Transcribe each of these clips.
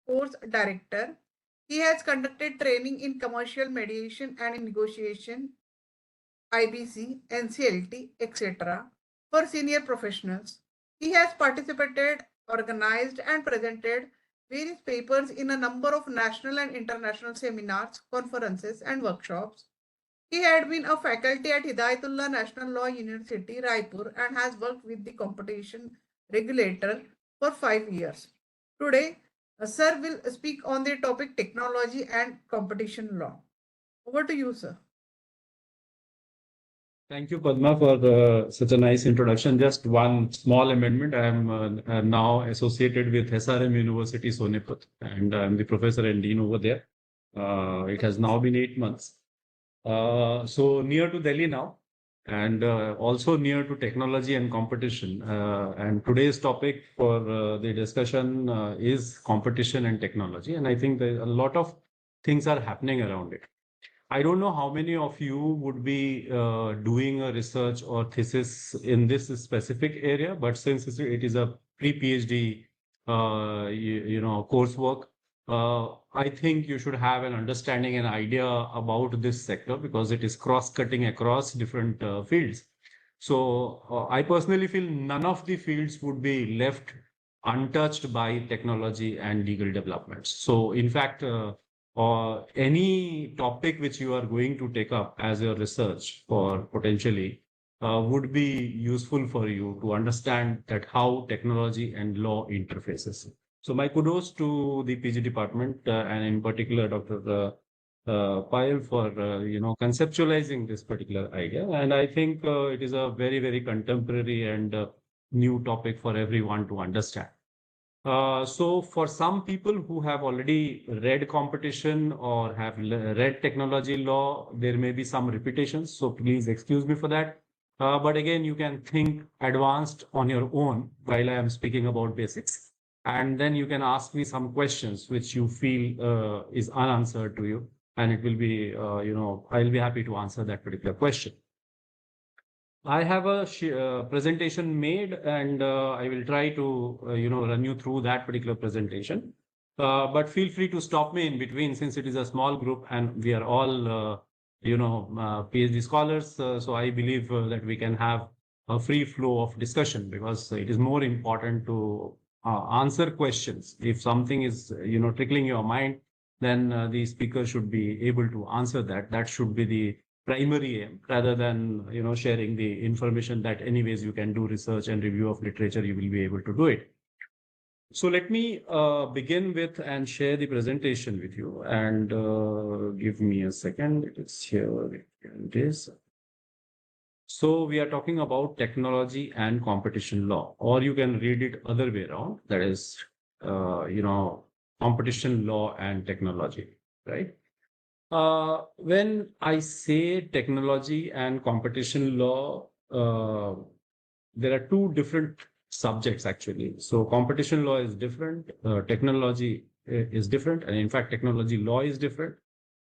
course director. He has conducted training in commercial mediation and in negotiation, IBC, NCLT, etc. for senior professionals. He has participated, organized, and presented various papers in a number of national and international seminars, conferences, and workshops. He had been a faculty at Hidayatullah National Law University, Raipur, and has worked with the competition regulator for 5 years. Today, Sir will speak on the topic technology and competition law. Over to you, sir. Thank you, Padma, for such a nice introduction. Just one small amendment. I am now associated with SRM University, Sonipat, and I'm the professor and dean over there. It has now been 8 months. So near to Delhi now, and also near to technology and competition. And today's topic for the discussion is competition and technology. And I think that a lot of things are happening around it. I don't know how many of you would be doing a research or thesis in this specific area, but since it is a pre-PhD, coursework, I think you should have an understanding and idea about this sector because it is cross-cutting across different fields. So I personally feel none of the fields would be left untouched by technology and legal developments. So in fact, or any topic which you are going to take up as your research for potentially would be useful for you to understand that how technology and law interfaces. So my kudos to the PG department and in particular Dr. Payal for conceptualizing this particular idea. And I think it is a very, very contemporary and new topic for everyone to understand. So for some people who have already read competition or have read technology law, there may be some repetitions. So please excuse me for that. But again, you can think advanced on your own while I am speaking about basics. And then you can ask me some questions which you feel is unanswered to you. And it will be, I'll be happy to answer that particular question. I have a presentation made and I will try to, run you through that particular presentation. But feel free to stop me in between since it is a small group and we are all, PhD scholars. So I believe that we can have a free flow of discussion because it is more important to answer questions. If something is, trickling your mind, then the speaker should be able to answer that. That should be the primary aim rather than sharing the information that anyways you can do research and review of literature, you will be able to do it. So let me begin with and share the presentation with you and give me a second. It is here. It is. So we are talking about technology and competition law, or you can read it other way around. That is, competition law and technology, right? When I say technology and competition law, there are two different subjects actually. So competition law is different, technology is different, and in fact, technology law is different.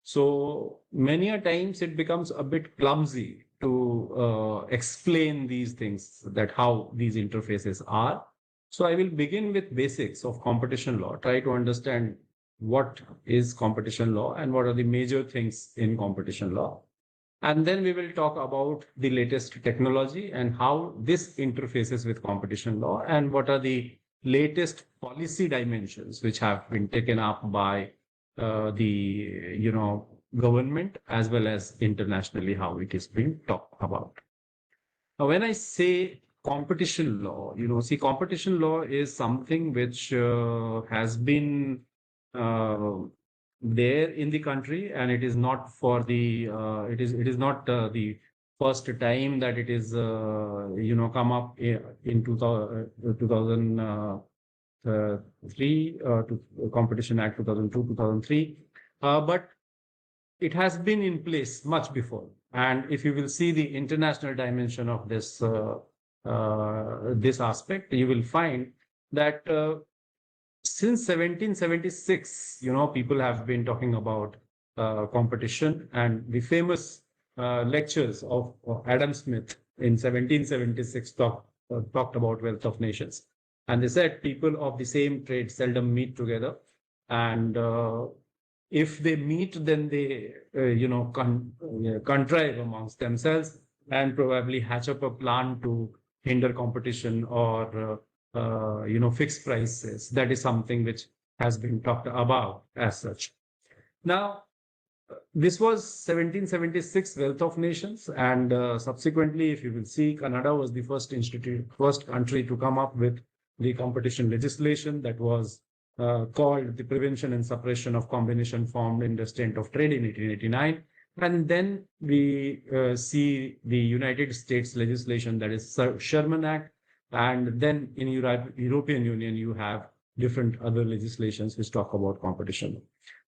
So many a times it becomes a bit clumsy to explain these things, that how these interfaces are. So I will begin with basics of competition law, try to understand what is competition law and what are the major things in competition law. And then we will talk about the latest technology and how this interfaces with competition law and what are the latest policy dimensions which have been taken up by the government as well as internationally how it is being talked about. Now, when I say competition law, see, competition law is something which has been there in the country, and it is not for the it is not the first time that it is come up in 2003 to Competition Act 2002 2003, but it has been in place much before. And if you will see the international dimension of this this aspect, you will find that since 1776, people have been talking about competition, and the famous lectures of Adam Smith in 1776 talked about wealth of nations. And they said people of the same trade seldom meet together. And if they meet, then they, contrive amongst themselves and probably hatch up a plan to hinder competition or, fix prices. That is something which has been talked about as such. Now, this was 1776 Wealth of Nations, and subsequently, if you will see, Canada was the first country to come up with the competition legislation that was called the Prevention and Suppression of Combination Formed in Restraint of Trade in 1889. And then we see the United States legislation, that is Sherman Act. And then in European Union, you have different other legislations which talk about competition.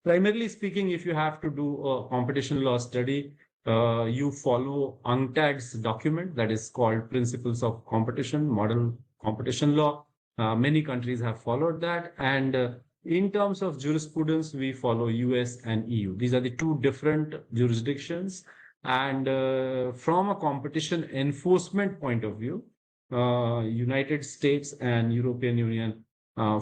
Primarily speaking, if you have to do a competition law study, you follow UNCTAD's document that is called Principles of Competition, Model Competition Law. Many countries have followed that. And in terms of jurisprudence, we follow US and EU. These are the two different jurisdictions. And from a competition enforcement point of view, United States and European Union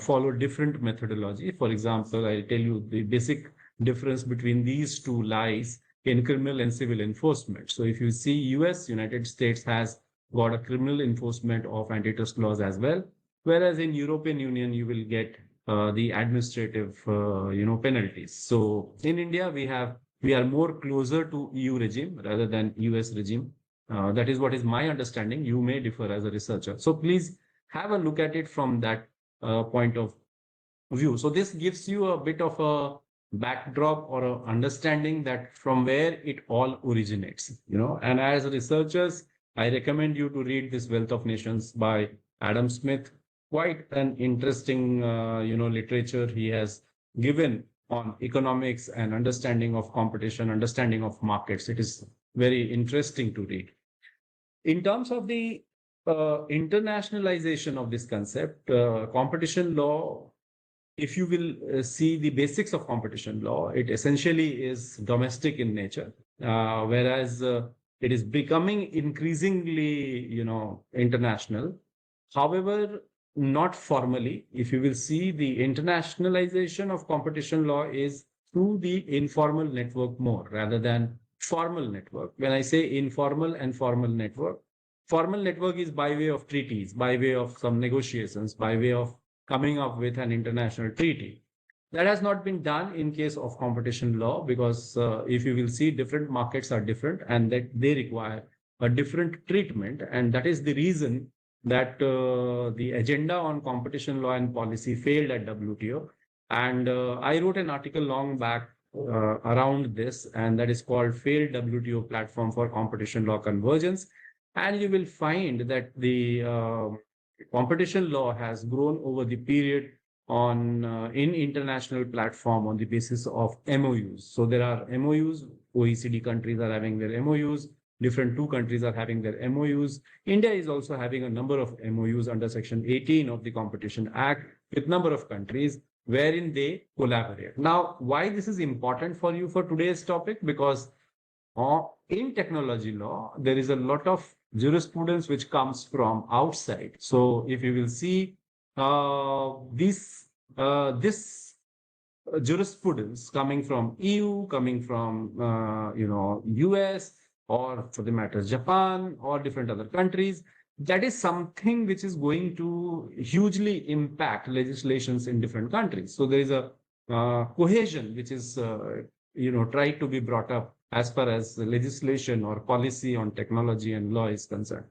follow different methodology. For example, I'll tell you the basic difference between these two lies in criminal and civil enforcement. So if you see United States has got a criminal enforcement of antitrust laws as well, whereas in European Union, you will get the administrative, penalties. So in India, we are more closer to EU regime rather than US regime. That is what is my understanding. You may differ as a researcher. So please have a look at it from that point of view. So this gives you a bit of a backdrop or a understanding that from where it all originates, and as researchers, I recommend you to read this Wealth of Nations by Adam Smith. Quite an interesting, literature he has given on economics and understanding of competition, understanding of markets. It is very interesting to read. In terms of the internationalization of this concept, competition law, if you will see the basics of competition law, it essentially is domestic in nature, whereas it is becoming increasingly, international. However, not formally. If you will see, the internationalization of competition law is through the informal network more rather than formal network. When I say informal and formal network, formal network is by way of treaties, by way of some negotiations, by way of coming up with an international treaty. That has not been done in case of competition law because if you will see, different markets are different and that they require a different treatment. And that is the reason that the agenda on competition law and policy failed at WTO. And I wrote an article long back around this, and that is called Failed WTO Platform for Competition Law Convergence. And you will find that the competition law has grown over the period on in international platform on the basis of MOUs. So there are MOUs, OECD countries are having their MOUs, different two countries are having their MOUs. India is also having a number of MOUs under Section 18 of the Competition Act with number of countries wherein they collaborate. Now, why this is important for you for today's topic? Because in technology law, there is a lot of jurisprudence which comes from outside. So if you will see this jurisprudence coming from EU, coming from US, or for the matter Japan or different other countries, that is something which is going to hugely impact legislations in different countries. So there is a cohesion which is tried to be brought up as far as legislation or policy on technology and law is concerned.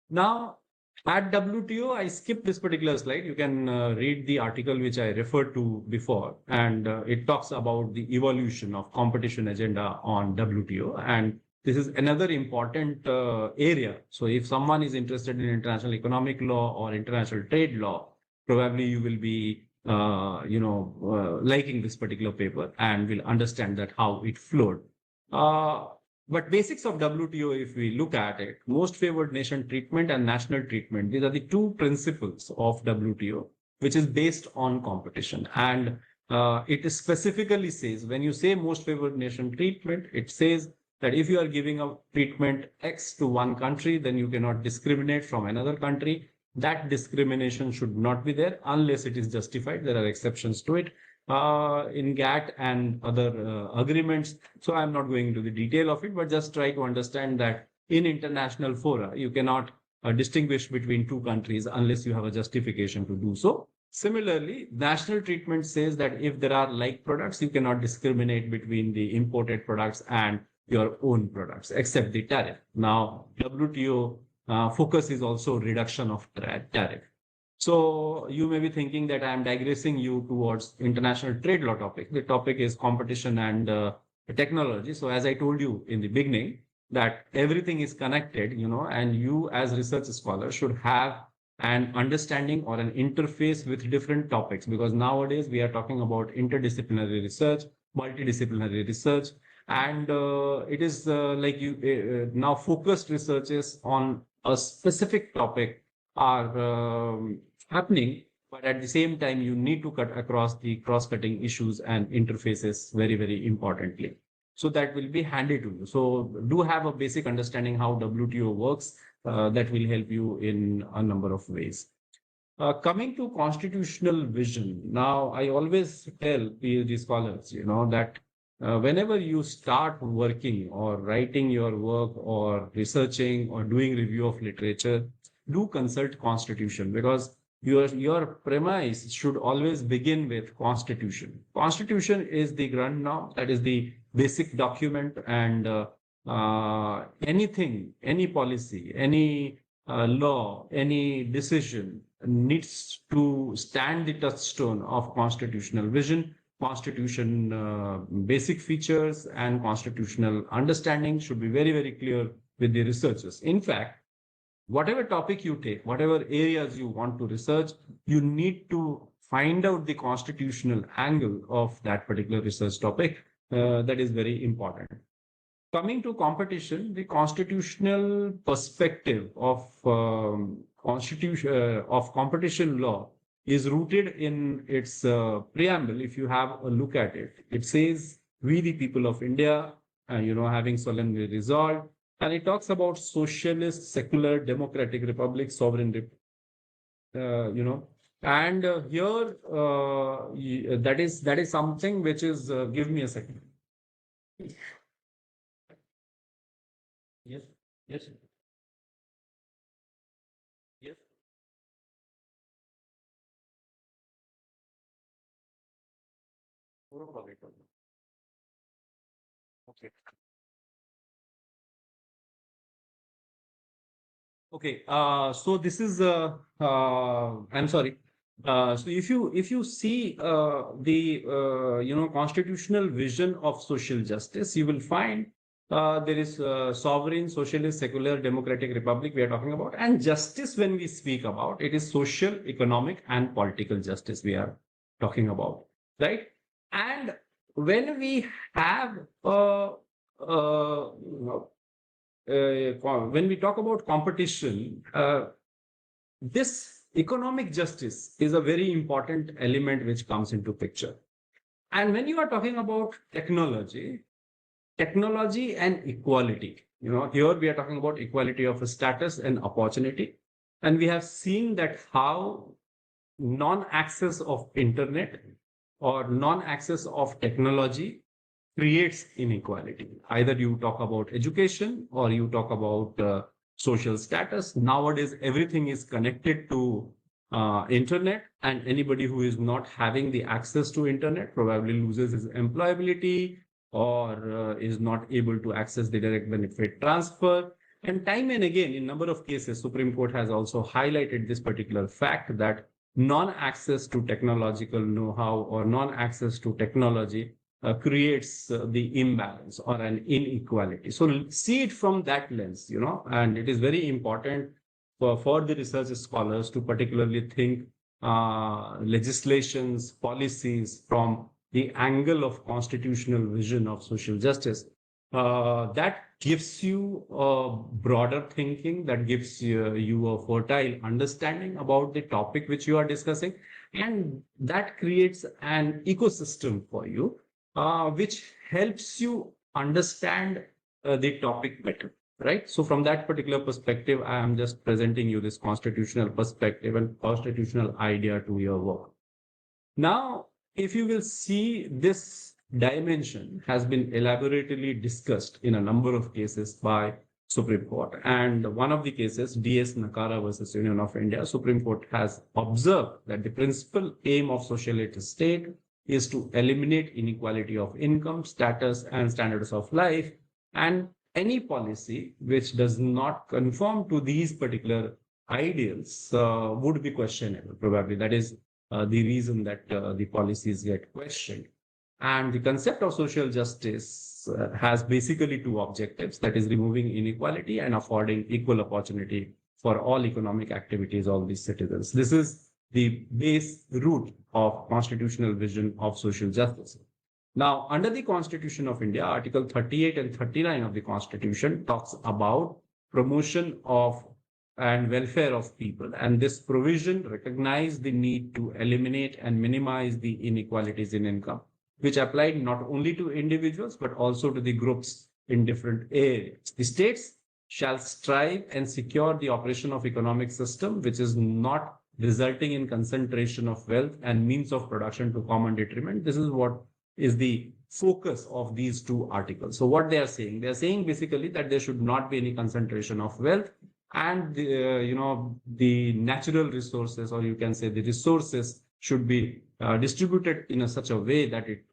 Now, at WTO, I skipped this particular slide. You can read the article which I referred to before, and it talks about the evolution of competition agenda on WTO. And this is another important area. So if someone is interested in international economic law or international trade law, probably you will be liking this particular paper and will understand that how it flowed. But basics of WTO, if we look at it, most favored nation treatment and national treatment, these are the two principles of WTO, which is based on competition. And it specifically says, when you say most favored nation treatment, it says that if you are giving a treatment X to one country, then you cannot discriminate from another country that discrimination should not be there unless it is justified. There are exceptions to it in GATT and other agreements. So I'm not going into the detail of it, but just try to understand that in international fora, you cannot distinguish between two countries unless you have a justification to do so. Similarly, national treatment says that if there are like products, you cannot discriminate between the imported products and your own products, except the tariff. Now, WTO focus is also reduction of tariff. So you may be thinking that I am digressing you towards international trade law topic. The topic is competition and technology. So as I told you in the beginning, that everything is connected, and you as research scholar should have an understanding or an interface with different topics, because nowadays we are talking about interdisciplinary research, multidisciplinary research, and it is like you now focused researches on a specific topic are happening, but at the same time you need to cut across the cross-cutting issues and interfaces very, very importantly. So that will be handy to you. So do have a basic understanding how WTO works. That will help you in a number of ways. Coming to constitutional vision, now I always tell PhD scholars, that whenever you start working or writing your work or researching or doing review of literature, do consult constitution, because your premise should always begin with constitution. Constitution is the grand norm, that is the basic document, and anything, any policy, any law, any decision needs to stand the touchstone of constitutional vision, constitution basic features, and constitutional understanding should be very, very clear with the researchers. In fact, whatever topic you take, whatever areas you want to research, you need to find out the constitutional angle of that particular research topic. That is very important. Coming to competition, the constitutional perspective of competition law is rooted in its preamble. If you have a look at it, it says, "We the people of India, having solemnly resolved," and it talks about socialist, secular, democratic republic, sovereign, and here that is something which is. Give me a second. Yes. Yes. Yes. No problem. Okay. Okay. So this is I'm sorry. So if you see the constitutional vision of social justice, you will find there is sovereign, socialist, secular, democratic republic we are talking about, and justice. When we speak about it, is social, economic, and political justice we are talking about, right? And when we have when we talk about competition, this economic justice is a very important element which comes into picture. And when you are talking about technology and equality, here we are talking about equality of status and opportunity. And we have seen that how non-access of internet or non-access of technology creates inequality. Either you talk about education or you talk about social status. Nowadays, everything is connected to internet, and anybody who is not having the access to internet probably loses his employability or is not able to access the direct benefit transfer. And time and again, in number of cases, Supreme Court has also highlighted this particular fact that non-access to technological know-how or non-access to technology creates the imbalance or an inequality. So see it from that lens, and it is very important for the research scholars to particularly think legislations, policies from the angle of constitutional vision of social justice. That gives you a broader thinking, that gives you a fertile understanding about the topic which you are discussing, and that creates an ecosystem for you which helps you understand the topic better. right? So from that particular perspective, I am just presenting you this constitutional perspective and constitutional idea to your work. Now, if you will see, this dimension has been elaborately discussed in a number of cases by Supreme Court. And one of the cases, DS Nakara versus Union of India, Supreme Court has observed that the principal aim of socialist state is to eliminate inequality of income, status, and standards of life. And any policy which does not conform to these particular ideals would be questionable, probably. That is the reason that the policies get questioned. And the concept of social justice has basically two objectives, that is removing inequality and affording equal opportunity for all economic activities, all these citizens. This is the base root of constitutional vision of social justice. Now, under the Constitution of India, Article 38 and 39 of the Constitution talks about promotion of and welfare of people. And this provision recognized the need to eliminate and minimize the inequalities in income, which applied not only to individuals, but also to the groups in different areas. The states shall strive and secure the operation of economic system, which is not resulting in concentration of wealth and means of production to common detriment. This is what is the focus of these two articles. So what they are saying basically that there should not be any concentration of wealth, and the natural resources, or you can say the resources, should be distributed in such a way that it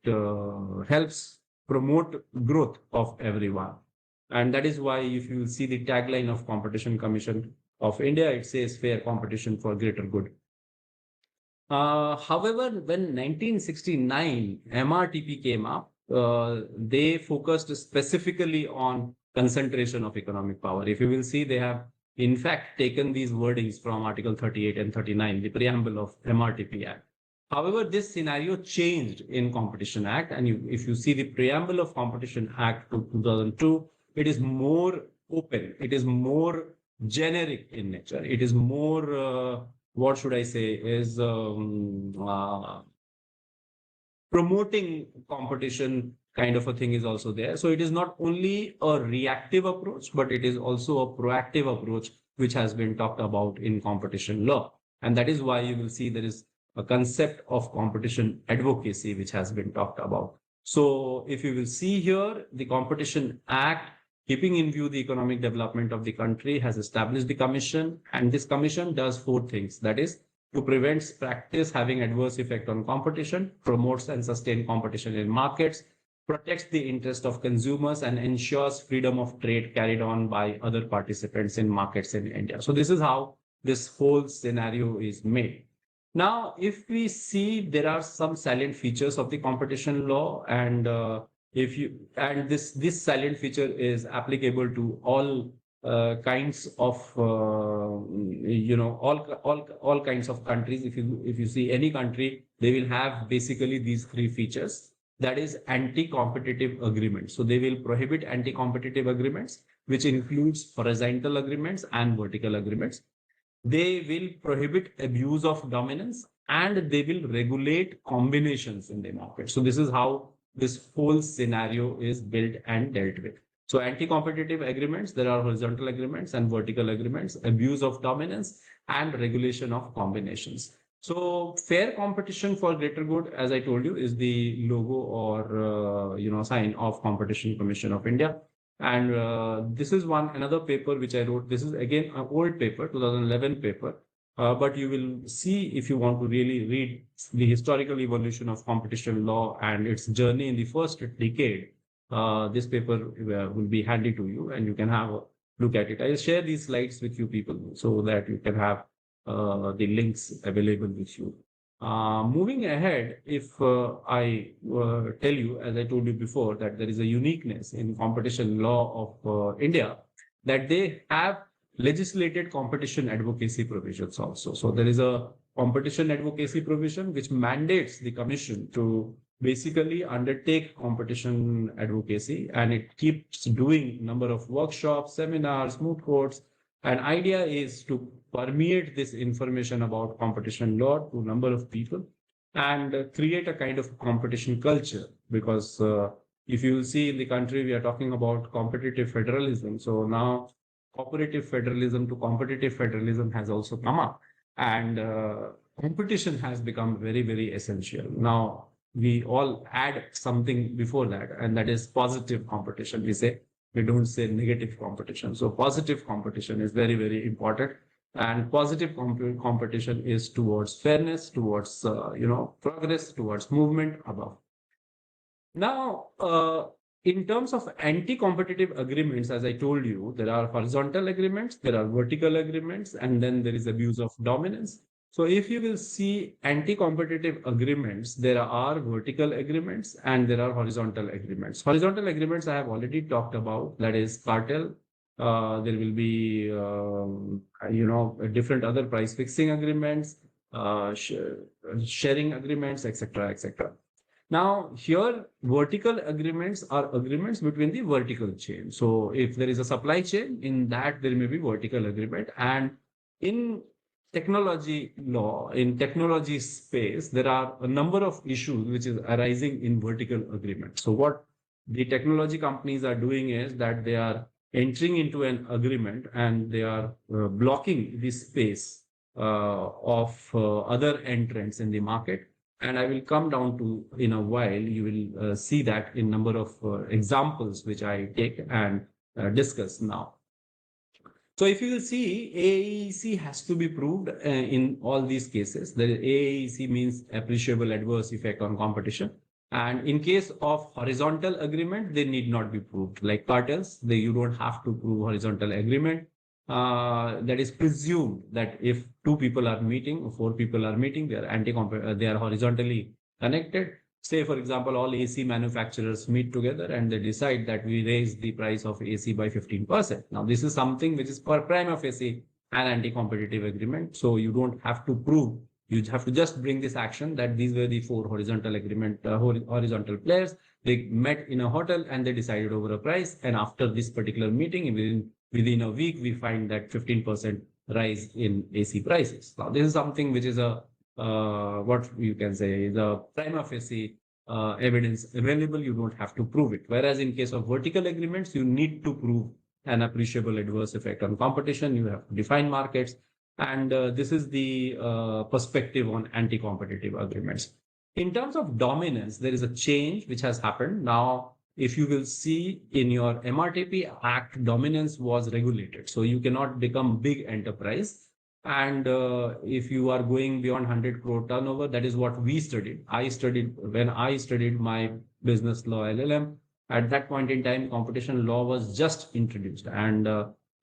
helps promote growth of everyone. And that is why if you see the tagline of Competition Commission of India, it says fair competition for greater good. However, when 1969 MRTP came up, they focused specifically on concentration of economic power. If you will see, they have in fact taken these wordings from Article 38 and 39, the preamble of MRTP Act. However, this scenario changed in Competition Act, and if you see the preamble of Competition Act 2002, it is more open, it is more generic in nature, it is more what should I say, is promoting competition kind of a thing is also there. So it is not only a reactive approach, but it is also a proactive approach, which has been talked about in competition law. And that is why you will see there is a concept of competition advocacy, which has been talked about. So if you will see here, the Competition Act, keeping in view the economic development of the country, has established the commission, and this commission does four things. That is, to prevent practice having adverse effect on competition, promotes and sustain competition in markets, protects the interest of consumers, and ensures freedom of trade carried on by other participants in markets in India. So this is how this whole scenario is made. Now, if we see, there are some salient features of the competition law, and this silent feature is applicable to all kinds of all kinds of countries. If you see any country, they will have basically these three features. That is anti-competitive agreements. So they will prohibit anti-competitive agreements, which includes horizontal agreements and vertical agreements. They will prohibit abuse of dominance, and they will regulate combinations in the market. So this is how this whole scenario is built and dealt with. So anti-competitive agreements, there are horizontal agreements and vertical agreements, abuse of dominance, and regulation of combinations. So fair competition for greater good, as I told you, is the logo or sign of Competition Commission of India. And this is another paper which I wrote. This is again an old paper, 2011 paper. But you will see, if you want to really read the historical evolution of competition law and its journey in the first decade, this paper will be handy to you, and you can have a look at it. I'll share these slides with you people so that you can have the links available with you. Moving ahead, if I tell you, as I told you before, that there is a uniqueness in competition law of India, that they have legislated competition advocacy provisions also. So there is a competition advocacy provision which mandates the commission to basically undertake competition advocacy, and it keeps doing number of workshops, seminars, moot courts. And idea is to permeate this information about competition law to a number of people and create a kind of competition culture, because if you see in the country, we are talking about competitive federalism. So now cooperative federalism to competitive federalism has also come up, and competition has become very, very essential. Now we all add something before that, and that is positive competition. We don't say negative competition. So positive competition is very, very important. And positive competition is towards fairness, towards progress, towards movement above. Now, in terms of anti-competitive agreements, as I told you, there are horizontal agreements, there are vertical agreements, and then there is abuse of dominance. So if you will see anti-competitive agreements, there are vertical agreements and there are horizontal agreements. Horizontal agreements I have already talked about, that is cartel. There will be, different other price fixing agreements, sharing agreements, etc., etc. Now, here, vertical agreements are agreements between the vertical chain. So, if there is a supply chain, in that there may be vertical agreement. And in technology law, in technology space, there are a number of issues which is arising in vertical agreement. So, what the technology companies are doing is that they are entering into an agreement and they are blocking the space of other entrants in the market. And I will come down to in a while. You will see that in number of examples which I take and discuss now. So if you will see, AAEC has to be proved in all these cases. The AAEC means appreciable adverse effect on competition. And in case of horizontal agreement, they need not be proved. Like cartels, you don't have to prove horizontal agreement. That is presumed that if two people are meeting or four people are meeting, they are horizontally connected. Say, for example, all AC manufacturers meet together and they decide that we raise the price of AC by 15%. Now, this is something which is per prima facie an anti-competitive agreement. So you don't have to prove. You have to just bring this action that these were the four horizontal players. They met in a hotel and they decided over a price. And after this particular meeting, within a week, we find that 15% rise in AC prices. Now, this is something which is what you can say is a prima facie evidence available. You don't have to prove it. Whereas in case of vertical agreements, you need to prove an appreciable adverse effect on competition. You have to define markets. And this is the perspective on anti-competitive agreements. In terms of dominance, there is a change which has happened. Now, if you will see in your MRTP Act, dominance was regulated. So you cannot become big enterprise. And if you are going beyond 100 crore turnover, that is what we studied. When I studied my business law LLM, at that point in time, competition law was just introduced. And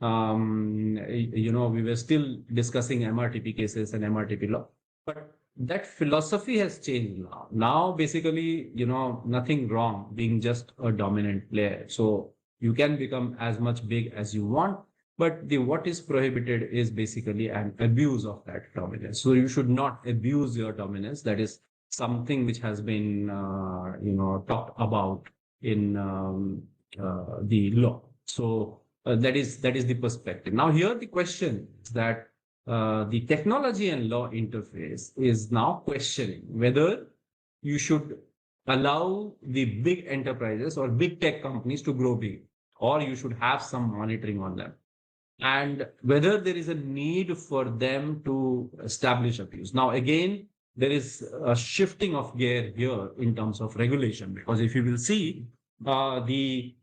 we were still discussing MRTP cases and MRTP law. But that philosophy has changed now. Now, basically, nothing wrong being just a dominant player. So you can become as much big as you want, but what is prohibited is basically an abuse of that dominance. So you should not abuse your dominance. That is something which has been, talked about in the law. So that is the perspective. Now, here the question is that the technology and law interface is now questioning whether you should allow the big enterprises or big tech companies to grow big, or you should have some monitoring on them, and whether there is a need for them to establish abuse. Now, again, there is a shifting of gear here in terms of regulation, because if you will see the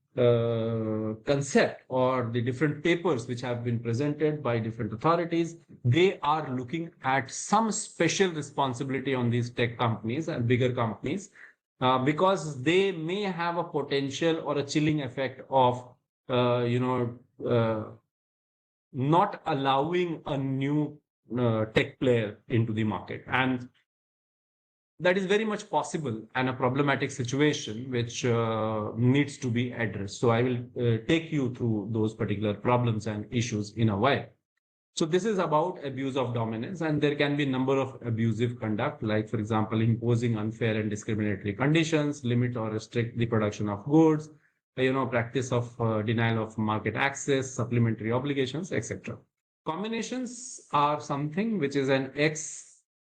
concept or the different papers which have been presented by different authorities, they are looking at some special responsibility on these tech companies and bigger companies because they may have a potential or a chilling effect of, not allowing a new tech player into the market. And that is very much possible and a problematic situation which needs to be addressed. So I will take you through those particular problems and issues in a while. So this is about abuse of dominance, and there can be a number of abusive conduct, like, for example, imposing unfair and discriminatory conditions, limit or restrict the production of goods, practice of denial of market access, supplementary obligations, etc. Combinations are something which is an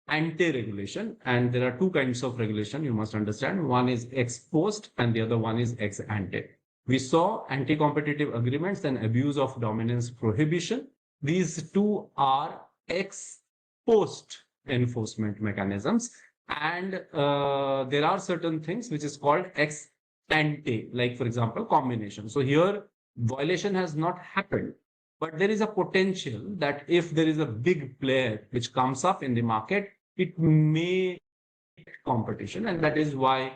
anti-regulation. And there are two kinds of regulation you must understand. One is ex post and the other one is ex ante. We saw anti-competitive agreements and abuse of dominance prohibition. These two are ex post enforcement mechanisms. And there are certain things which is called ex ante, like for example, combination. So here violation has not happened, but there is a potential that if there is a big player which comes up in the market, it may competition, and that is why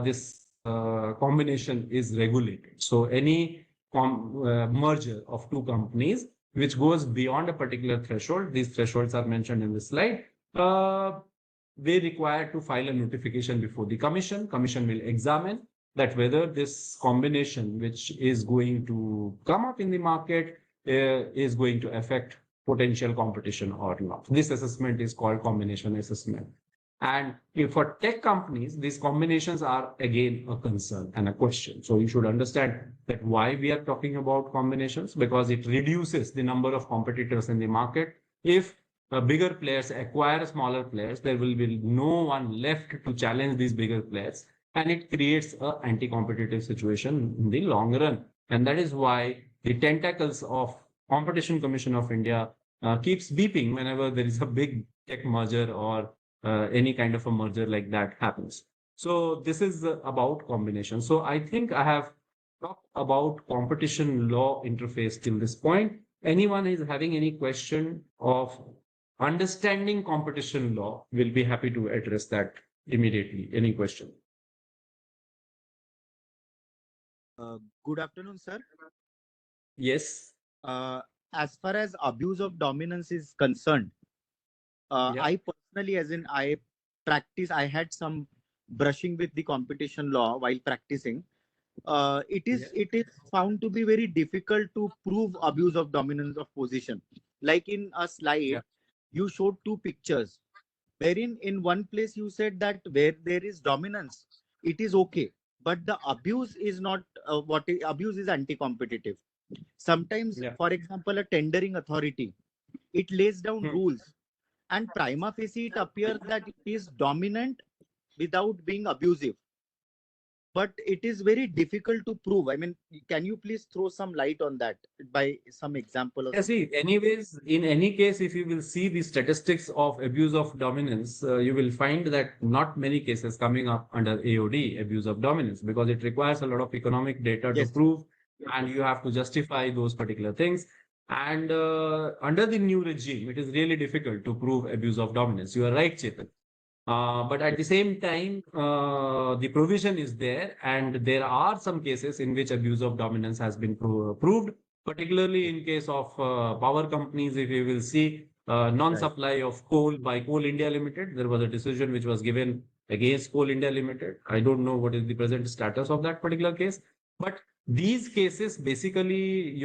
this combination is regulated. So any merger of two companies which goes beyond a particular threshold, these thresholds are mentioned in the slide, they require to file a notification before the commission. Commission will examine that whether this combination which is going to come up in the market is going to affect potential competition or not. This assessment is called combination assessment. And for tech companies, these combinations are again a concern and a question. So you should understand that why we are talking about combinations, because it reduces the number of competitors in the market. If bigger players acquire smaller players, there will be no one left to challenge these bigger players, and it creates an anti-competitive situation in the long run. And that is why the tentacles of Competition Commission of India keeps beeping whenever there is a big tech merger or any kind of a merger like that happens. So this is about combination. So I think I have talked about competition law interface till this point. Anyone is having any question of understanding competition law, will be happy to address that immediately. Any question? Good afternoon, sir. Yes. As far as abuse of dominance is concerned, Yeah. I personally, as in I had some brushing with the competition law while practicing. It is found to be very difficult to prove abuse of dominance of position. Like in a slide, you showed two pictures, wherein in one place you said that where there is dominance, it is okay, but the abuse is not. Abuse is anti-competitive. Sometimes, for example, a tendering authority, it lays down rules, and prima facie it appears that it is dominant without being abusive. But it is very difficult to prove. I mean, can you please throw some light on that by some example? Yeah, see, anyways, in any case, if you will see the statistics of abuse of dominance, you will find that not many cases coming up under AOD, abuse of dominance, because it requires a lot of economic data to prove, and you have to justify those particular things. And under the new regime, it is really difficult to prove abuse of dominance. You are right, Chetan. But at the same time, the provision is there, and there are some cases in which abuse of dominance has been proved, particularly in case of power companies. If you will see non-supply of coal by Coal India Limited, there was a decision which was given against Coal India Limited. I don't know what is the present status of that particular case, but these cases basically,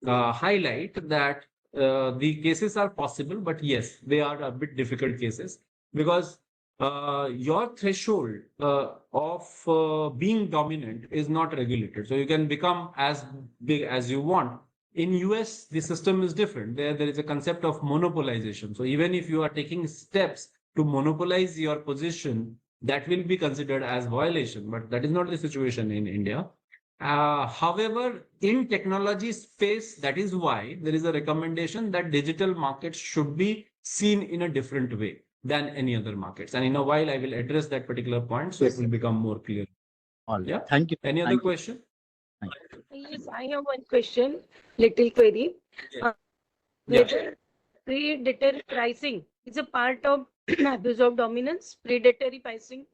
highlight that the cases are possible, but yes, they are a bit difficult cases, because your threshold of being dominant is not regulated. So you can become as big as you want. In US, the system is different. There is a concept of monopolization. So even if you are taking steps to monopolize your position, that will be considered as violation. But that is not the situation in India. However, in technology space, that is why there is a recommendation that digital markets should be seen in a different way than any other markets. And in a while, I will address that particular point, so it will become more clear. All Yeah. Thank you. Any other question? Yes, I have one question, little query. Yeah. Whether predatory pricing is a part of abuse of dominance, predatory pricing?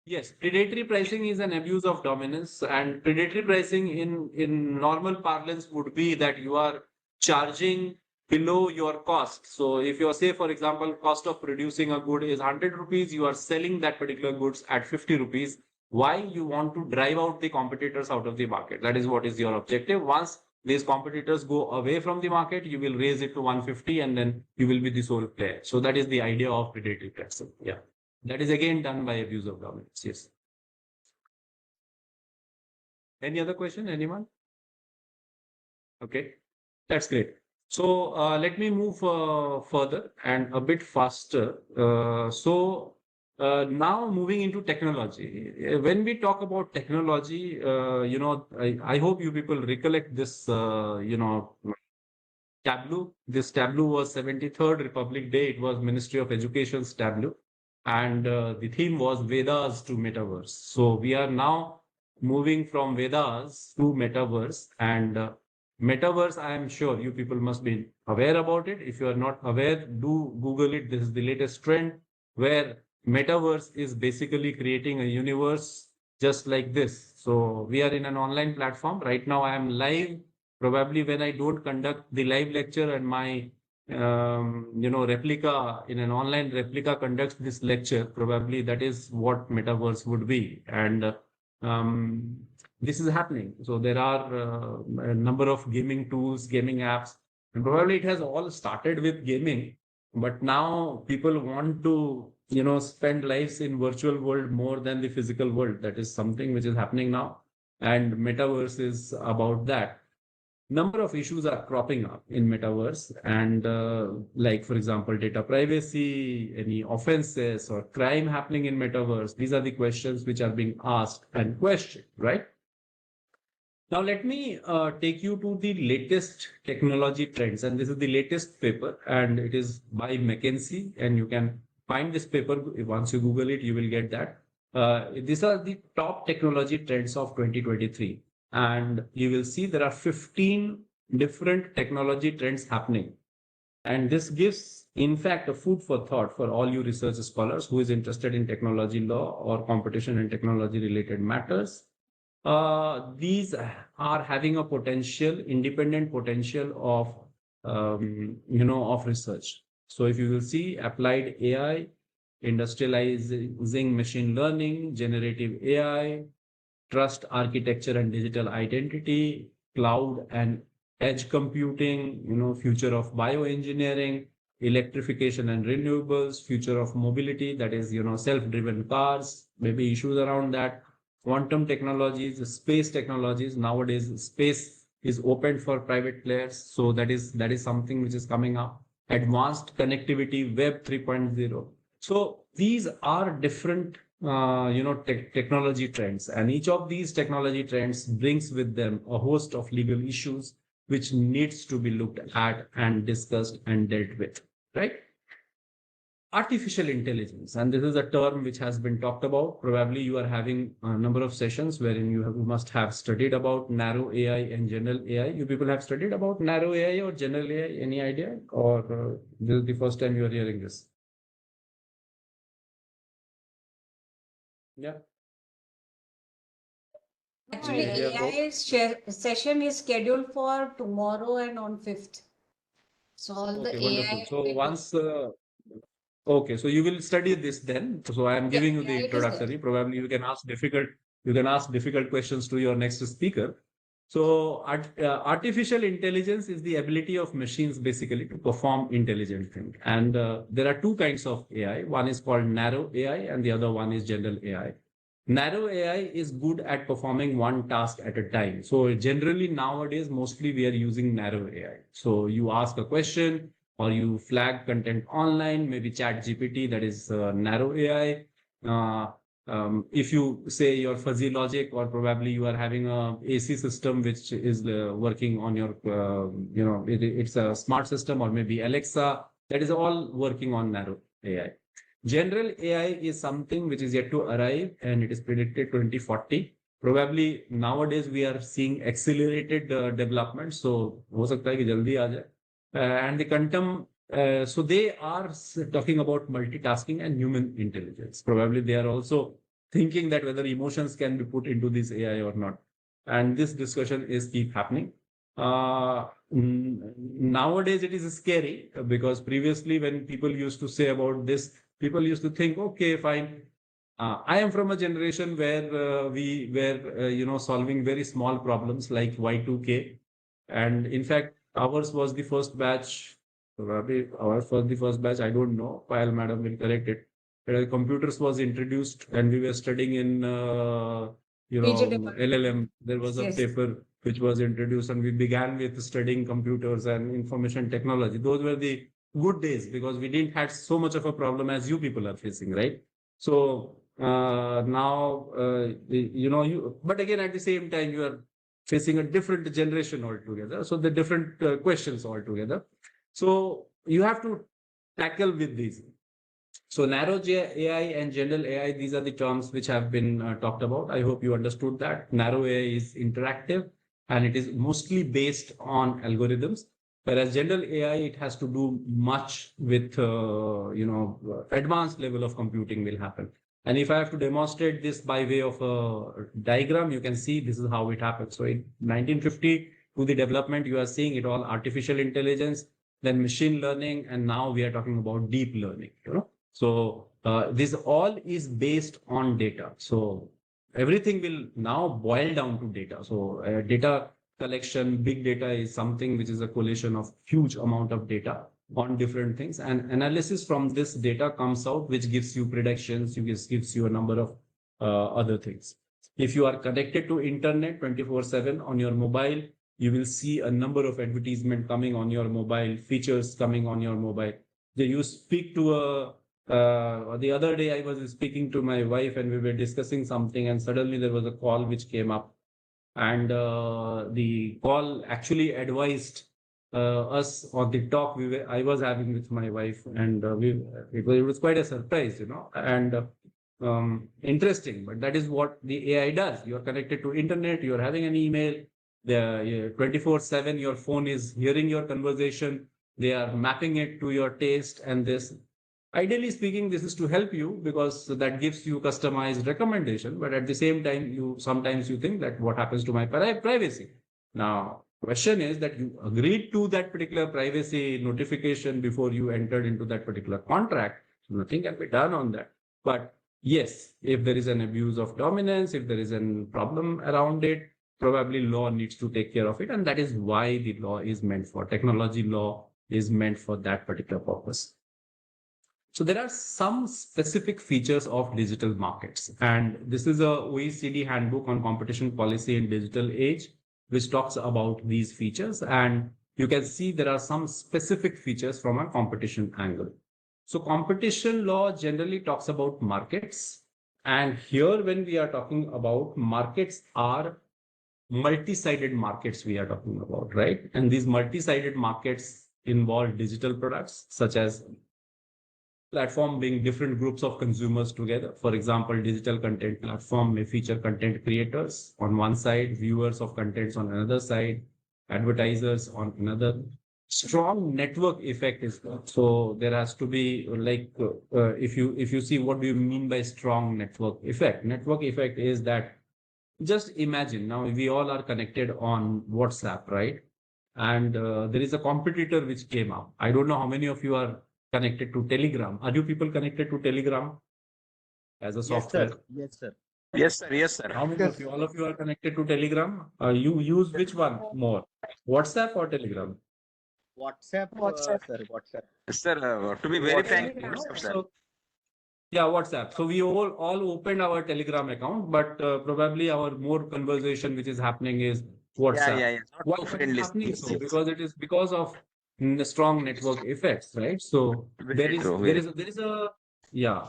Yes, predatory pricing is an abuse of dominance, and predatory pricing in normal parlance would be that you are charging below your cost. So if you say, for example, cost of producing a good is 100 rupees, you are selling that particular goods at 50 rupees. Why? You want to drive out the competitors out of the market. That is what is your objective. Once these competitors go away from the market, you will raise it to 150, and then you will be the sole player. So that is the idea of predatory pricing. Yeah. That is again done by abuse of dominance. Yes. Any other question? Anyone? Okay. That's great. So let me move further and a bit faster. Now moving into technology. When we talk about technology, I hope you people recollect this, Tableau. This Tableau was 73rd Republic Day. It was Ministry of Education's Tableau. And the theme was Vedas to Metaverse. So we are now moving from Vedas to Metaverse. And Metaverse, I am sure you people must be aware about it. If you are not aware, do Google it. This is the latest trend where Metaverse is basically creating a universe just like this. So we are in an online platform. Right now, I am live. Probably when I don't conduct the live lecture and my replica in an online replica conducts this lecture, probably that is what metaverse would be. And um, this is happening. So there are a number of gaming tools, gaming apps, and probably it has all started with gaming, but now people want to, spend lives in virtual world more than the physical world. That is something which is happening now. And metaverse is about that. Number of issues are cropping up in metaverse, and like for example data privacy, any offenses or crime happening in metaverse. These are the questions which are being asked and questioned, right? Now let me take you to the latest technology trends, and this is the latest paper, and it is by McKinsey, and you can find this paper once you Google it. You will get that. These are the top technology trends of 2023, and you will see there are 15 different technology trends happening, and this gives, in fact, a food for thought for all you research scholars who is interested in technology law or competition and technology related matters. These are having a potential, independent potential of, of research. So if you will see applied AI, industrializing machine learning, generative AI, trust architecture and digital identity, cloud and edge computing, future of bioengineering, electrification and renewables, future of mobility, that is, self-driven cars, maybe issues around that, quantum technologies, space technologies. Nowadays, space is open for private players. So that is something which is coming up. Advanced connectivity, Web 3.0. So these are different technology trends, and each of these technology trends brings with them a host of legal issues which needs to be looked at and discussed and dealt with, right? Artificial intelligence, and this is a term which has been talked about. Probably you are having a number of sessions wherein you must have studied about narrow AI and general AI. You people have studied about narrow AI or general AI, any idea? Or this is the first time you are hearing this? Yeah. Actually, Any idea about? session is scheduled for tomorrow and on 5th. So all the Okay, AI wonderful. So will be, once, okay, so you will study this then. So I am yeah, giving you the yeah, it is there. introductory. Probably you can ask difficult questions to your next speaker. So artificial intelligence is the ability of machines basically to perform intelligent things. And there are two kinds of AI. One is called narrow AI and the other one is general AI. Narrow AI is good at performing one task at a time. So generally nowadays, mostly we are using narrow AI. So you ask a question or you flag content online, maybe chat GPT, that is narrow AI. If you say your fuzzy logic, or probably you are having a AC system which is working on your, it's a smart system, or maybe Alexa, that is all working on narrow AI. General AI is something which is yet to arrive, and it is predicted 2040. Probably nowadays we are seeing accelerated development. So हो सकता है कि जल्दी आ जाए. And the quantum, so they are talking about multitasking and human intelligence. Probably they are also thinking that whether emotions can be put into this AI or not. And this discussion is keep happening. Nowadays it is scary because previously when people used to say about this, people used to think, okay, fine. I am from a generation where we were, solving very small problems like Y2K. And in fact, ours was the first batch. Probably ours was the first batch. I don't know. Payal madam will correct it. Computers was introduced and we were studying in, PG department. LLM. There was a Yes. paper which was introduced, and we began with studying computers and information technology. Those were the good days because we didn't have so much of a problem as you people are facing, right? So now, but again, at the same time, you are facing a different generation altogether. So the different questions altogether. So you have to tackle with these. So narrow AI and general AI, these are the terms which have been talked about. I hope you understood that. Narrow AI is interactive and it is mostly based on algorithms. Whereas general AI, it has to do much with, advanced level of computing will happen. And if I have to demonstrate this by way of a diagram, you can see this is how it happens. So in 1950 to the development, you are seeing it all artificial intelligence, then machine learning, and now we are talking about deep learning, So this all is based on data. So everything will now boil down to data. So data collection, big data is something which is a collation of huge amount of data on different things, and analysis from this data comes out, which gives you predictions, gives you a number of other things. If you are connected to internet 24/7 on your mobile, you will see a number of advertisement coming on your mobile, features coming on your mobile. You speak to the other day I was speaking to my wife and we were discussing something, and suddenly there was a call which came up, and the call actually advised us on the talk I was having with my wife, and it was quite a surprise, and interesting. But that is what the AI does. You are connected to internet, you are having an email, the 24/7 your phone is hearing your conversation, they are mapping it to your taste, and this, ideally speaking, this is to help you because that gives you customized recommendation. But at the same time, sometimes you think that what happens to my privacy? Now, question is that you agreed to that particular privacy notification before you entered into that particular contract. So nothing can be done on that. But yes, if there is an abuse of dominance, if there is a problem around it, probably law needs to take care of it. And that is why the law is meant for. Technology law is meant for that particular purpose. So there are some specific features of digital markets, and this is a OECD handbook on competition policy in digital age, which talks about these features. And you can see there are some specific features from a competition angle. So competition law generally talks about markets. And here, when we are talking about markets, are multi-sided markets we are talking about, right? And these multi-sided markets involve digital products such as platform being different groups of consumers together. For example, digital content platform may feature content creators on one side, viewers of contents on another side, advertisers on another. Strong network effect is there. So there has to be if you see what do you mean by strong network effect? Network effect is that, just imagine now we all are connected on WhatsApp, right? And there is a competitor which came up. I don't know how many of you are connected to Telegram. Are you people connected to Telegram as a software? Yes, sir. Yes, sir. Yes, sir. How many of you? All of you are connected to Telegram? You use which one more? WhatsApp or Telegram? WhatsApp, sir. WhatsApp. Sir, to be very WhatsApp, frank, you know? WhatsApp, sir. So, yeah, WhatsApp. So we all opened our Telegram account, but probably our more conversation which is happening is WhatsApp. Yeah. Not Why too is it friendly. happening so? Because it is because of the strong network effects, right? So there is a yeah.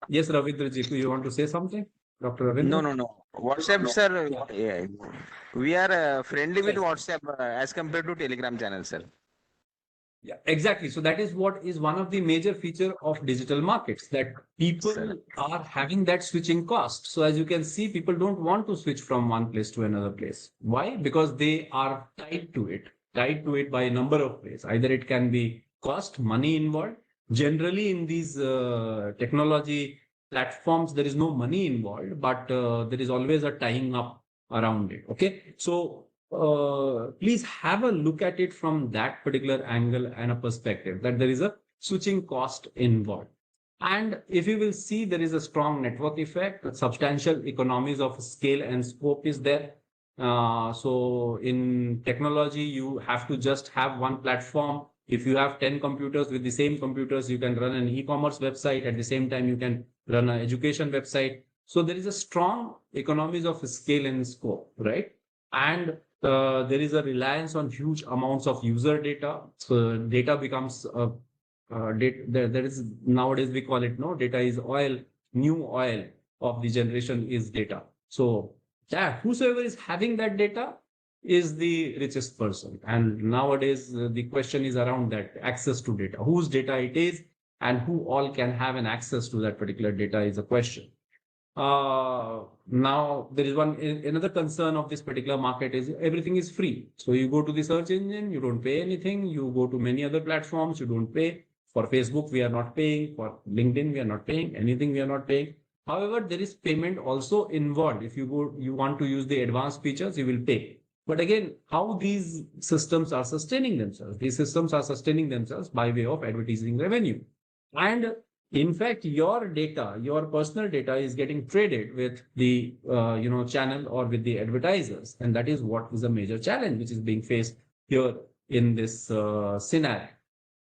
Yes, Ravindraji, you want to say something, Dr. Ravindra? No. WhatsApp, sir. Yeah. Yeah. We are friendly with Yes. WhatsApp as compared to Telegram channel, sir. Yeah, exactly. So that is what is one of the major feature of digital markets, that people Sir. are having that switching cost. So as you can see, people don't want to switch from one place to another place. Why? Because they are tied to it by a number of ways. Either it can be cost, money involved. Generally, in these technology platforms, there is no money involved, but there is always a tying up around it. Okay. So please have a look at it from that particular angle and a perspective, that there is a switching cost involved. And if you will see, there is a strong network effect, substantial economies of scale and scope is there. So in technology, you have to just have one platform. If you have 10 computers, with the same computers, you can run an e-commerce website. At the same time, you can run an education website. So there is a strong economies of scale and scope, right? And there is a reliance on huge amounts of user data. So data becomes there is nowadays we call it data is oil, new oil of the generation is data. So yeah, whosoever is having that data is the richest person. And nowadays the question is around that access to data, whose data it is, and who all can have an access to that particular data is a question. Now there is another concern of this particular market is everything is free. So you go to the search engine, you don't pay anything. You go to many other platforms, you don't pay. For Facebook, we are not paying. For LinkedIn, we are not paying. Anything we are not paying. However, there is payment also involved. If you want to use the advanced features, you will pay. But again, how these systems are sustaining themselves? These systems are sustaining themselves by way of advertising revenue. And in fact, your data, your personal data is getting traded with the channel or with the advertisers. And that is what is a major challenge which is being faced here in this scenario.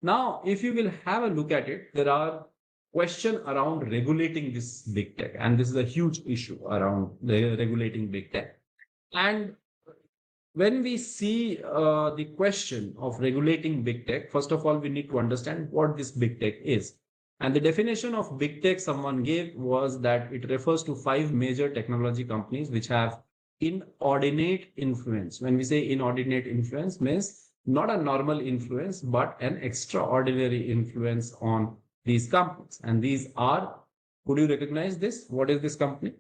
Now, if you will have a look at it, there are questions around regulating this big tech. And this is a huge issue around regulating big tech. And when we see the question of regulating big tech, first of all, we need to understand what this big tech is. And the definition of big tech someone gave was that it refers to 5 major technology companies which have inordinate influence. When we say inordinate influence, means not a normal influence, but an extraordinary influence on these companies. And these are, could you recognize this? What is this company?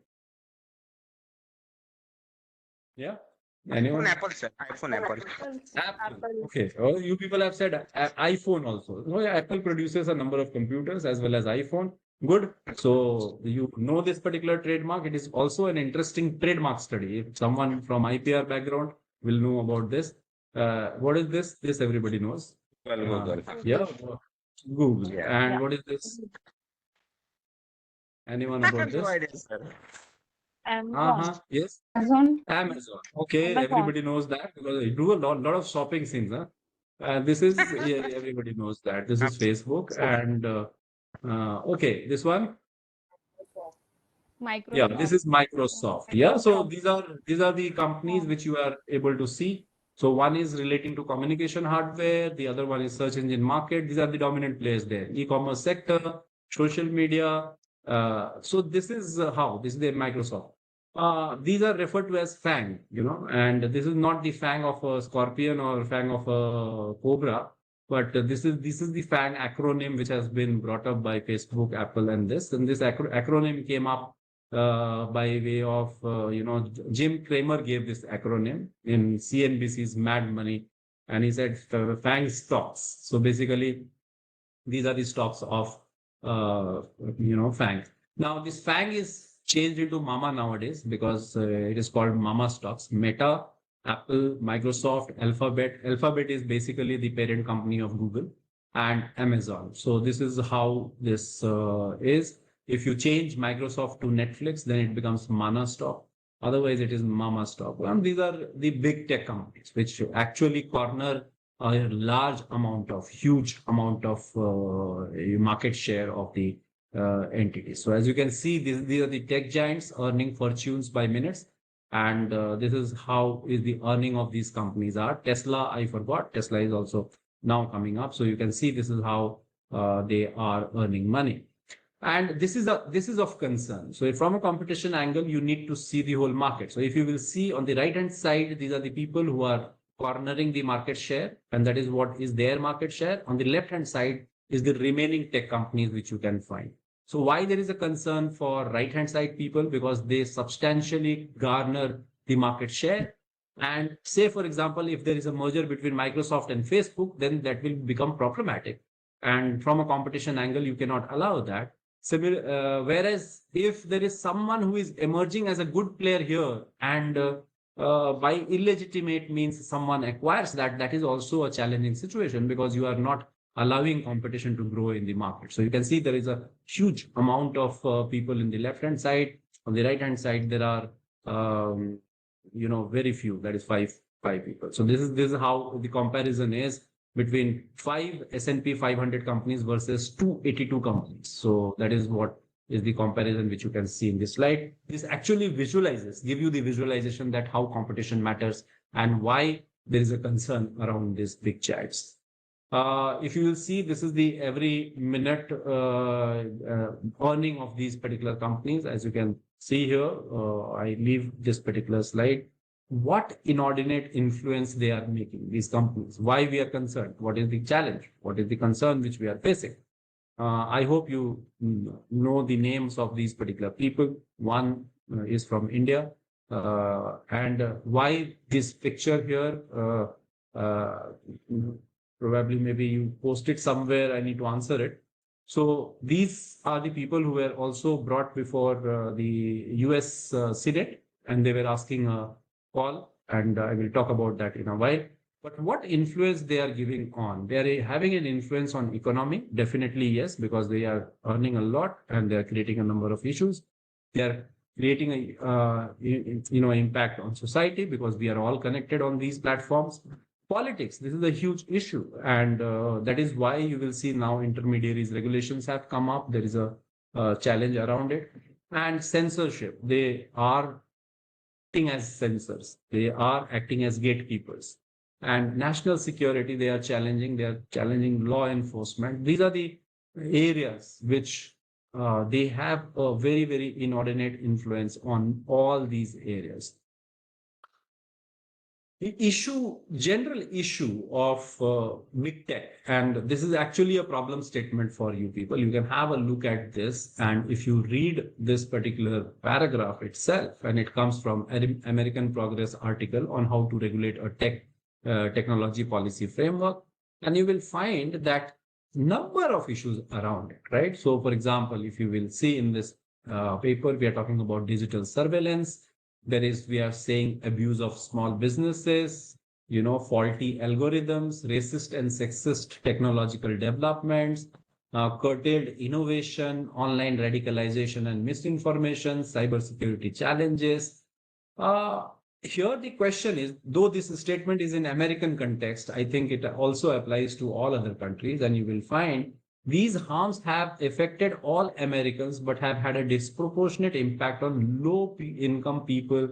Yeah. Anyone? iPhone, Apple, sir. iPhone, Apple. Apple. Okay. Oh, you people have said iPhone also. No, yeah, Apple produces a number of computers as well as iPhone. Good. So you know this particular trademark. It is also an interesting trademark study. If someone from IPR background will know about this. What is this? This everybody knows. Google. Yeah. Google. Yeah. And what is this? Anyone about No this? idea, sir. Yes. Amazon. Amazon. Okay, Amazon. everybody knows that because I do a lot of shopping things. This is yeah, everybody knows that. This is Facebook and okay, this one. Yeah, this is Microsoft. Yeah, so these are the companies which you are able to see. So one is relating to communication hardware, the other one is search engine market. These are the dominant players there. E-commerce sector, social media. So this is how this is the Microsoft. These are referred to as FANG, and this is not the FANG of a scorpion or FANG of a cobra, but this is the FANG acronym which has been brought up by Facebook, Apple, and this acronym came up by way of Jim Cramer gave this acronym in CNBC's Mad Money, and he said FANG stocks. So basically, these are the stocks of FANG. Now this FANG is changed into Mama nowadays because it is called Mama stocks. Meta, Apple, Microsoft, Alphabet. Alphabet is basically the parent company of Google, and Amazon. So this is how this is. If you change Microsoft to Netflix, then it becomes Mana stock. Otherwise, it is Mama stock. And these are the big tech companies which actually corner a huge amount of market share of the entities. So as you can see, these are the tech giants earning fortunes by minutes. And this is how is the earning of these companies are. Tesla, I forgot. Tesla is also now coming up. So you can see this is how they are earning money. And this is of concern. So from a competition angle, you need to see the whole market. So if you will see on the right hand side, these are the people who are cornering the market share, and that is what is their market share. On the left hand side is the remaining tech companies which you can find. So why there is a concern for right hand side people? Because they substantially garner the market share. And say, for example, if there is a merger between Microsoft and Facebook, then that will become problematic. And from a competition angle, you cannot allow that. Whereas if there is someone who is emerging as a good player here, and by illegitimate means someone acquires that is also a challenging situation because you are not allowing competition to grow in the market. So you can see there is a huge amount of people in the left hand side. On the right hand side, there are very few, that is five people. So this is how the comparison is between 5 S&P 500 companies versus 282 companies. So that is what is the comparison which you can see in this slide. This actually give you the visualization that how competition matters and why there is a concern around these big chats. If you will see, this is the every minute earning of these particular companies. As you can see here, I leave this particular slide. What inordinate influence they are making, these companies, why we are concerned, what is the challenge, what is the concern which we are facing. I hope you know the names of these particular people. One is from India. And why this picture here? Probably maybe you posted somewhere, I need to answer it. So these are the people who were also brought before the US Senate, and they were asking a call, and I will talk about that in a while. But what influence they are giving on? They are having an influence on economy, definitely yes, because they are earning a lot and they are creating a number of issues. They are creating a impact on society because we are all connected on these platforms. Politics, this is a huge issue, and that is why you will see now intermediaries regulations have come up. There is a challenge around it. And censorship, they are acting as censors, they are acting as gatekeepers. And national security, they are challenging law enforcement. These are the areas which they have a very, very inordinate influence on all these areas. The general issue of big tech, and this is actually a problem statement for you people. You can have a look at this, and if you read this particular paragraph itself, and it comes from an American Progress article on how to regulate a technology policy framework, and you will find that number of issues around it, right? So, for example, if you will see in this paper, we are talking about digital surveillance. We are saying abuse of small businesses, faulty algorithms, racist and sexist technological developments, curtailed innovation, online radicalization and misinformation, cybersecurity challenges. Here the question is, though this statement is in American context, I think it also applies to all other countries, and you will find these harms have affected all Americans, but have had a disproportionate impact on low-income people,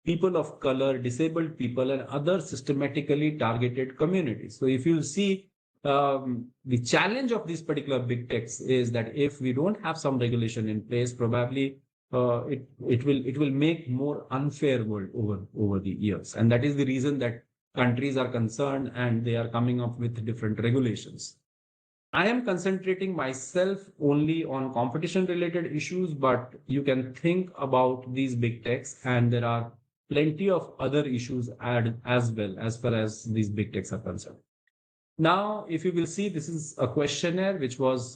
people of color, disabled people, and other systematically targeted communities. So if you see, the challenge of these particular big techs is that if we don't have some regulation in place, probably it will make more unfair world over the years. And that is the reason that countries are concerned and they are coming up with different regulations. I am concentrating myself only on competition related issues, but you can think about these big techs, and there are plenty of other issues as well as far as these big techs are concerned. Now, if you will see, this is a questionnaire which was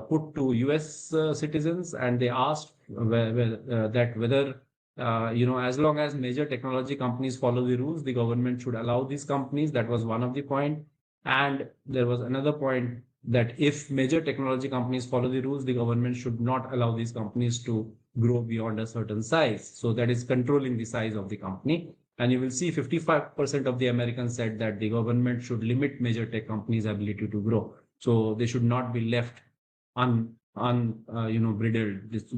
put to US citizens, and they asked whether as long as major technology companies follow the rules, the government should allow these companies. That was one of the point. And there was another point that if major technology companies follow the rules, the government should not allow these companies to grow beyond a certain size. So that is controlling the size of the company. And you will see 55% of the Americans said that the government should limit major tech companies' ability to grow. So they should not be left bridled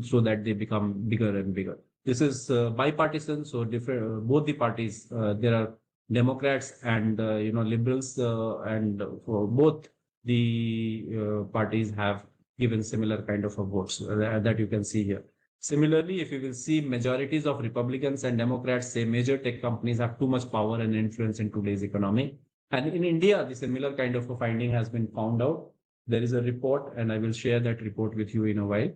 so that they become bigger and bigger. This is bipartisan, so different both the parties. There are Democrats and liberals, and for both the parties have given similar kind of a votes that you can see here. Similarly, if you will see, majorities of Republicans and Democrats say major tech companies have too much power and influence in today's economy. And in India, the similar kind of a finding has been found out. There is a report, and I will share that report with you in a while.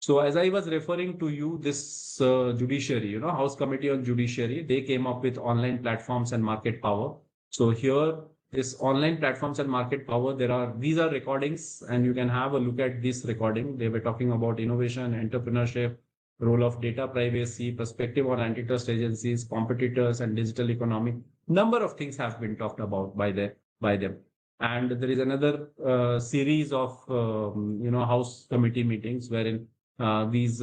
So as I was referring to you, this judiciary, House Committee on Judiciary, they came up with online platforms and market power. So here, this online platforms and market power, these are recordings, and you can have a look at this recording. They were talking about innovation, entrepreneurship, role of data privacy, perspective on antitrust agencies, competitors, and digital economy. Number of things have been talked about by them. And there is another series of House committee meetings wherein these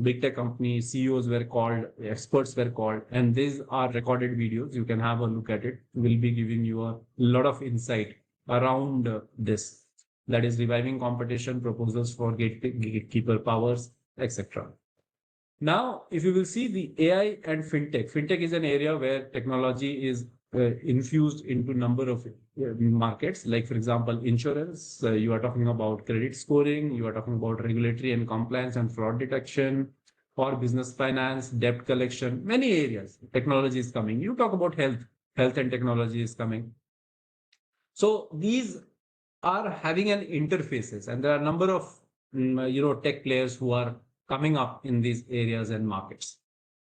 big tech company CEOs were called, experts were called, and these are recorded videos. You can have a look at it. We'll be giving you a lot of insight around this. That is reviving competition, proposals for gatekeeper powers, etc. Now, if you will see the AI and fintech is an area where technology is infused into number of markets. Like for example, insurance. You are talking about credit scoring. You are talking about regulatory and compliance and fraud detection, or business finance, debt collection. Many areas technology is coming. You talk about health and technology is coming. So these are having an interfaces, and there are a number of tech players who are coming up in these areas and markets.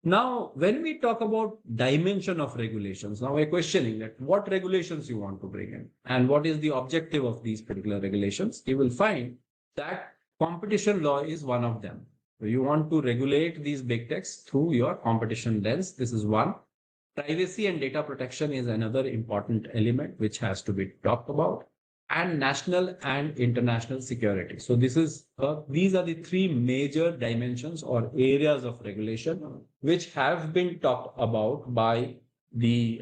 Now, when we talk about dimension of regulations, now we're questioning that what regulations you want to bring in and what is the objective of these particular regulations. You will find that competition law is one of them. You want to regulate these big techs through your competition lens. This is one. Privacy and data protection is another important element which has to be talked about, and national and international security. So these are the three major dimensions or areas of regulation which have been talked about by the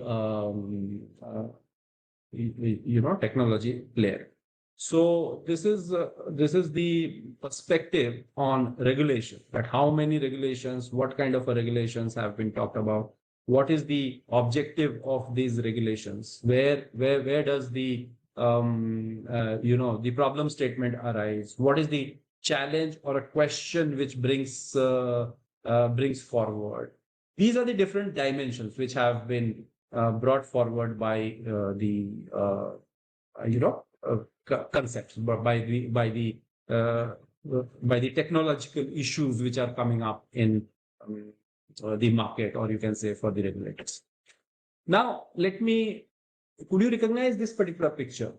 technology player. So this is the perspective on regulation, that how many regulations, what kind of regulations have been talked about, what is the objective of these regulations, where does the the problem statement arise, what is the challenge or a question which brings forward. These are the different dimensions which have been brought forward by the concepts, but by the technological issues which are coming up in the market, or you can say for the regulators. Now, could you recognize this particular picture?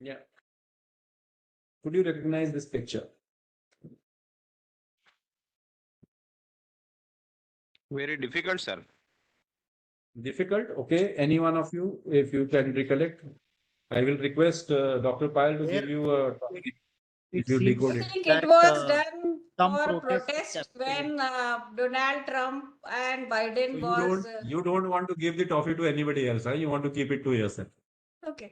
Yeah. Could you recognize this picture? Very difficult, sir. Difficult? Okay. Any one of you, if you can recollect, I will request Dr. Payal to give you a topic. It If you seems decode I it. think that, it was done some for protests protest happening. when Donald Trump and Biden So was. you don't want to give the trophy to anybody else, huh? You want to keep it to yourself. Okay.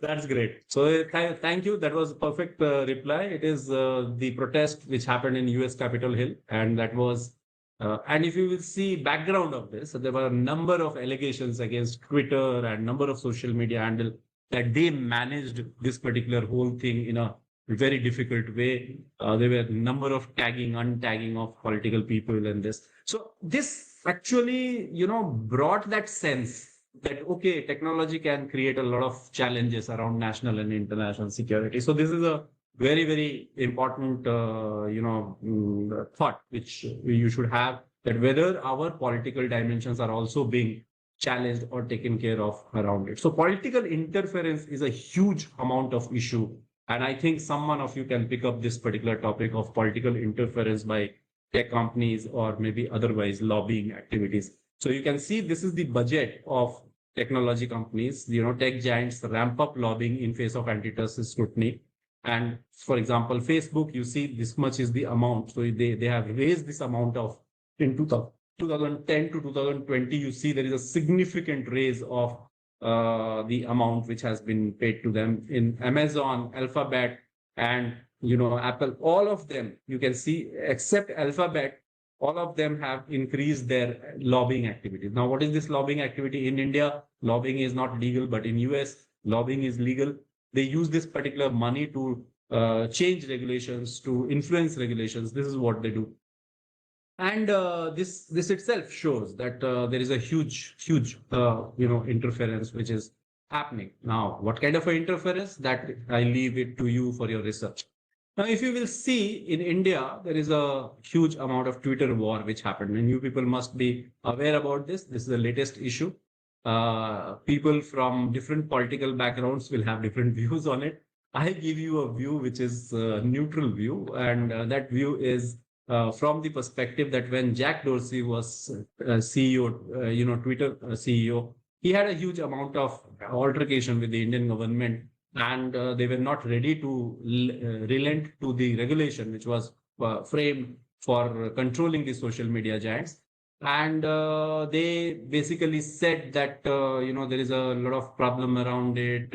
That's great. So thank you. That was a perfect reply. It is the protest which happened in US Capitol Hill, and that was. And if you will see background of this, there were a number of allegations against Twitter and number of social media handle that they managed this particular whole thing in a very difficult way. There were a number of tagging, untagging of political people and this. So this actually, brought that sense that, okay, technology can create a lot of challenges around national and international security. So this is a very, very important, thought which you should have, that whether our political dimensions are also being challenged or taken care of around it. So political interference is a huge amount of issue. And I think someone of you can pick up this particular topic of political interference by tech companies or maybe otherwise lobbying activities. So you can see this is the budget of technology companies. Tech giants ramp up lobbying in face of antitrust scrutiny. And for example, Facebook, you see this much is the amount. So they have raised this amount of in 2010 to 2020, you see there is a significant raise of the amount which has been paid to them. In Amazon, Alphabet, and Apple, all of them, you can see, except Alphabet, all of them have increased their lobbying activities. Now, what is this lobbying activity? In India, lobbying is not legal, but in US, lobbying is legal. They use this particular money to change regulations, to influence regulations. This is what they do. And this itself shows that there is a huge interference which is happening. Now, what kind of interference? That I leave it to you for your research. Now, if you will see in India, there is a huge amount of Twitter war which happened, and you people must be aware about this. This is the latest issue. People from different political backgrounds will have different views on it. I give you a view which is a neutral view, and that view is from the perspective that when Jack Dorsey was CEO, Twitter CEO, he had a huge amount of altercation with the Indian government, and they were not ready to relent to the regulation which was framed for controlling the social media giants. And they basically said that there is a lot of problem around it.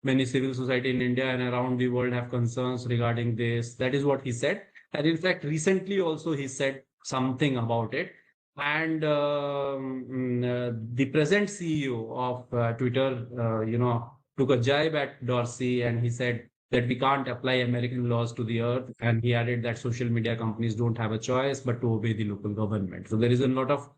Many civil society in India and around the world have concerns regarding this. That is what he said. And in fact, recently also he said something about it. And the present CEO of Twitter, took a jibe at Dorsey, and he said that we can't apply American laws to the earth. And he added that social media companies don't have a choice but to obey the local government. So there is a lot of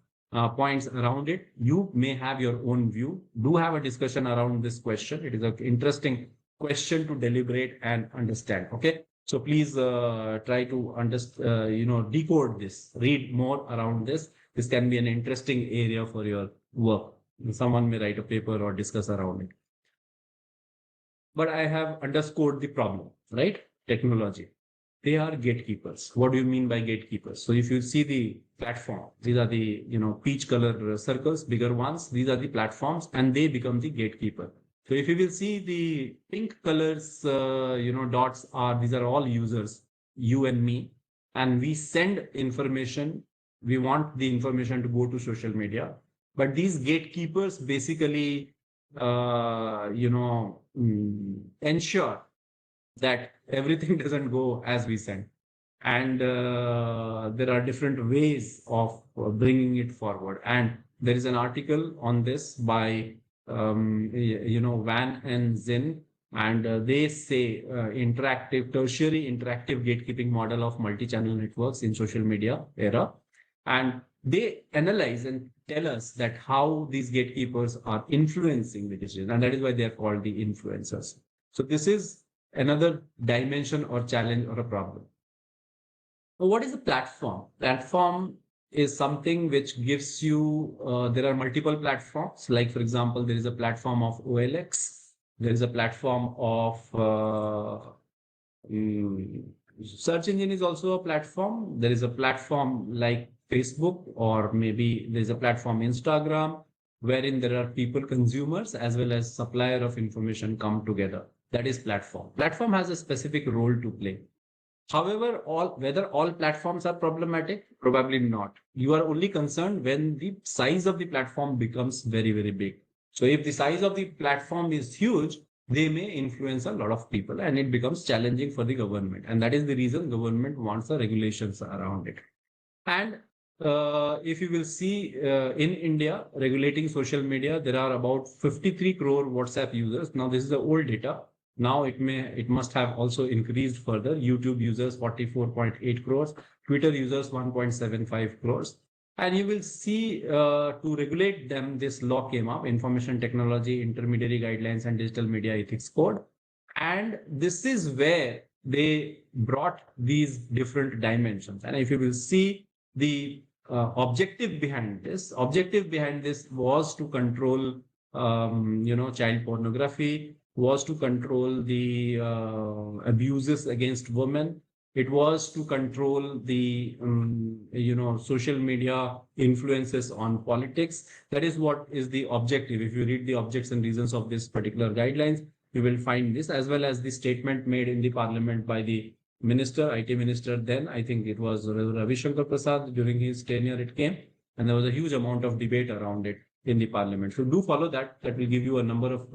points around it. You may have your own view. Do have a discussion around this question. It is an interesting question to deliberate and understand. Okay. So please try to understand, decode this, read more around this. This can be an interesting area for your work. Someone may write a paper or discuss around it. But I have underscored the problem, right? Technology. They are gatekeepers. What do you mean by gatekeepers? So if you see the platform, these are the, peach color circles, bigger ones. These are the platforms and they become the gatekeeper. So if you will see the pink colors, dots these are all users, you and me, and we send information. We want the information to go to social media, but these gatekeepers basically ensure that everything doesn't go as we send. And there are different ways of bringing it forward. And there is an article on this by, Van and Zinn, and they say tertiary interactive gatekeeping model of multi-channel networks in social media era. And they analyze and tell us that how these gatekeepers are influencing the decision, and that is why they are called the influencers. So this is another dimension or challenge or a problem. Now, what is a platform? Platform is something which gives you, there are multiple platforms. Like, for example, there is a platform of OLX. There is a platform of search engine is also a platform. There is a platform like Facebook, or maybe there's a platform Instagram, wherein there are people, consumers, as well as supplier of information come together. That is platform. Platform has a specific role to play. However, whether all platforms are problematic, probably not. You are only concerned when the size of the platform becomes very, very big. So if the size of the platform is huge, they may influence a lot of people and it becomes challenging for the government. And that is the reason government wants the regulations around it. And if you will see in India, regulating social media, there are about 53 crore WhatsApp users. Now, this is the old data. Now it must have also increased further. YouTube users 44.8 crores, Twitter users 1.75 crores. And you will see to regulate them, this law came up, Information Technology Intermediary Guidelines and Digital Media Ethics Code. And this is where they brought these different dimensions. And if you will see the objective behind this was to control, child pornography, was to control the abuses against women. It was to control the, social media influences on politics. That is what is the objective. If you read the objects and reasons of this particular guidelines, you will find this, as well as the statement made in the parliament by the minister, IT minister then, I think it was Ravi Shankar Prasad, during his tenure it came, and there was a huge amount of debate around it in the parliament. So do follow that. That will give you a number of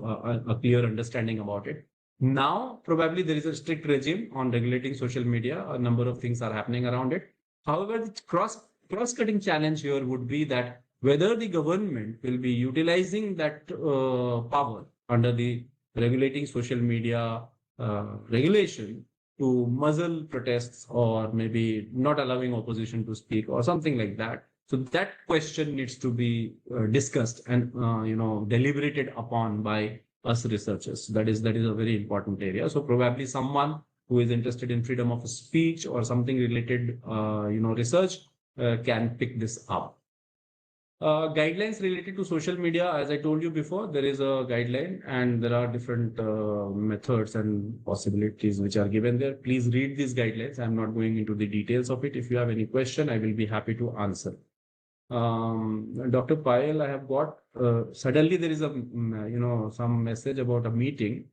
a clear understanding about it. Now, probably there is a strict regime on regulating social media. A number of things are happening around it. However, the cross-cutting challenge here would be that whether the government will be utilizing that power under the regulating social media regulation to muzzle protests, or maybe not allowing opposition to speak or something like that. So that question needs to be discussed and deliberated upon by us researchers. That is a very important area. So probably someone who is interested in freedom of speech or something related, research can pick this up. Guidelines related to social media, as I told you before, there is a guideline and there are different methods and possibilities which are given there. Please read these guidelines. I'm not going into the details of it. If you have any question, I will be happy to answer. Dr. Payal, I have got, suddenly there is a, some message about a meeting.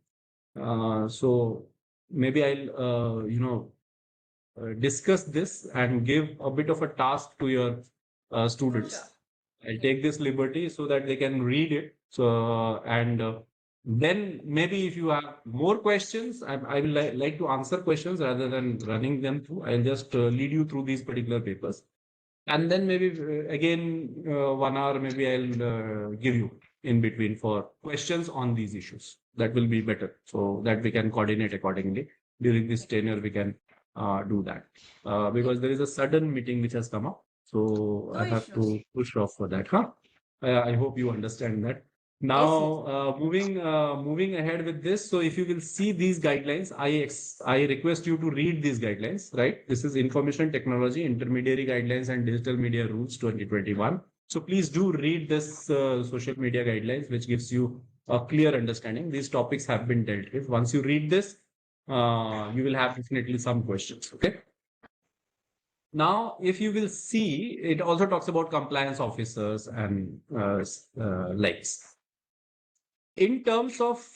So maybe I'll, discuss this and give a bit of a task to your students. Sure. I'll take this liberty so that they can read it. So, and then maybe if you have more questions, I will like to answer questions rather than running them through. I'll just lead you through these particular papers. And then maybe again, 1 hour, maybe I'll give you in between for questions on these issues. That will be better so that we can coordinate accordingly. During this tenure, we can do that. Because there is a sudden meeting which has come up. So No I have to issues. push off for that. Huh? I hope you understand that. Yes, Now, moving ahead with this. So if you will see these guidelines, I request you to read these guidelines, right? This is Information Technology Intermediary Guidelines and Digital Media Rules 2021. So please do read this social media guidelines, which gives you a clear understanding. These topics have been dealt with. Once you read this, you will have definitely some questions. Okay. Now, if you will see, it also talks about compliance officers and likes. In terms of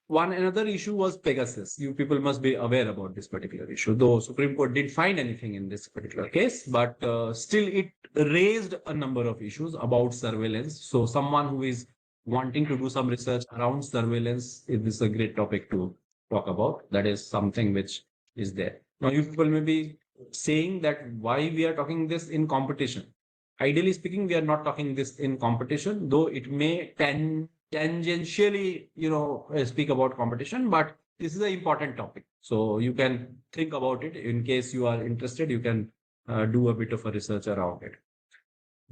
one another issue was Pegasus. You people must be aware about this particular issue, though Supreme Court didn't find anything in this particular case, but still it raised a number of issues about surveillance. So someone who is wanting to do some research around surveillance, this is a great topic to talk about. That is something which is there. Now you people may be saying that why we are talking this in competition. Ideally speaking, we are not talking this in competition, though it may tangentially, speak about competition, but this is an important topic. So you can think about it in case you are interested. You can do a bit of a research around it.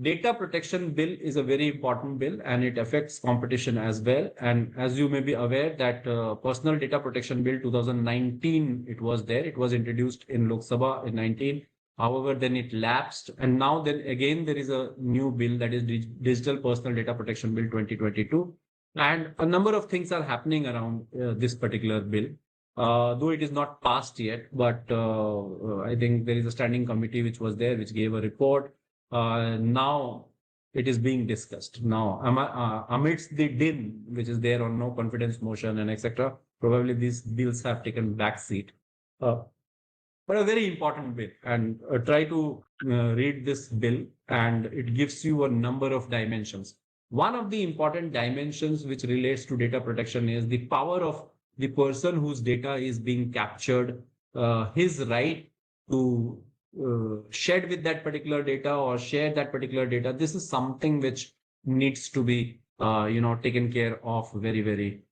Data protection bill is a very important bill and it affects competition as well. And as you may be aware that personal data protection bill 2019, it was there. It was introduced in Lok Sabha in 19. However, then it lapsed. And now then again, there is a new bill that is Digital Personal Data Protection Bill 2022. And a number of things are happening around this particular bill. Though it is not passed yet, but I think there is a standing committee which was there, which gave a report. Now it is being discussed. Now, amidst the din which is there on no confidence motion and etc., probably these bills have taken back seat. But a very important bill, and try to read this bill, and it gives you a number of dimensions. One of the important dimensions which relates to data protection is the power of the person whose data is being captured, his right to shed with that particular data or share that particular data. This is something which needs to be, taken care of very, very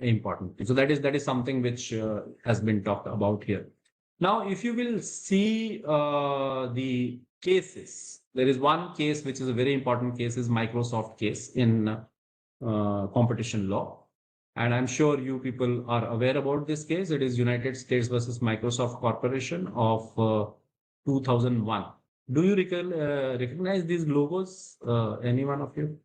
important. So that is something which has been talked about here. Now, if you will see the cases, there is one case which is a very important case, is Microsoft case in competition law. And I'm sure you people are aware about this case. It is United States versus Microsoft Corporation of 2001. Do you recognize these logos? Any one of you?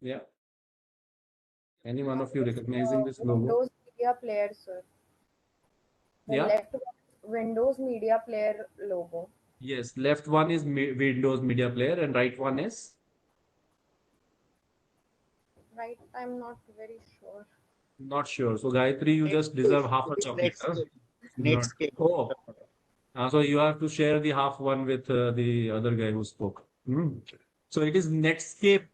Yeah. Any one of you recognizing this logo? Windows Media Player, sir. The Yeah. left one is Windows Media Player logo. Yes, left one is Windows Media Player and right one is? Right? I'm not very sure. Not sure. So Gayatri, you just deserve half a chocolate. Huh? Not. Netscape. Oh, so you have to share the half one with the other guy who spoke. So it is Netscape.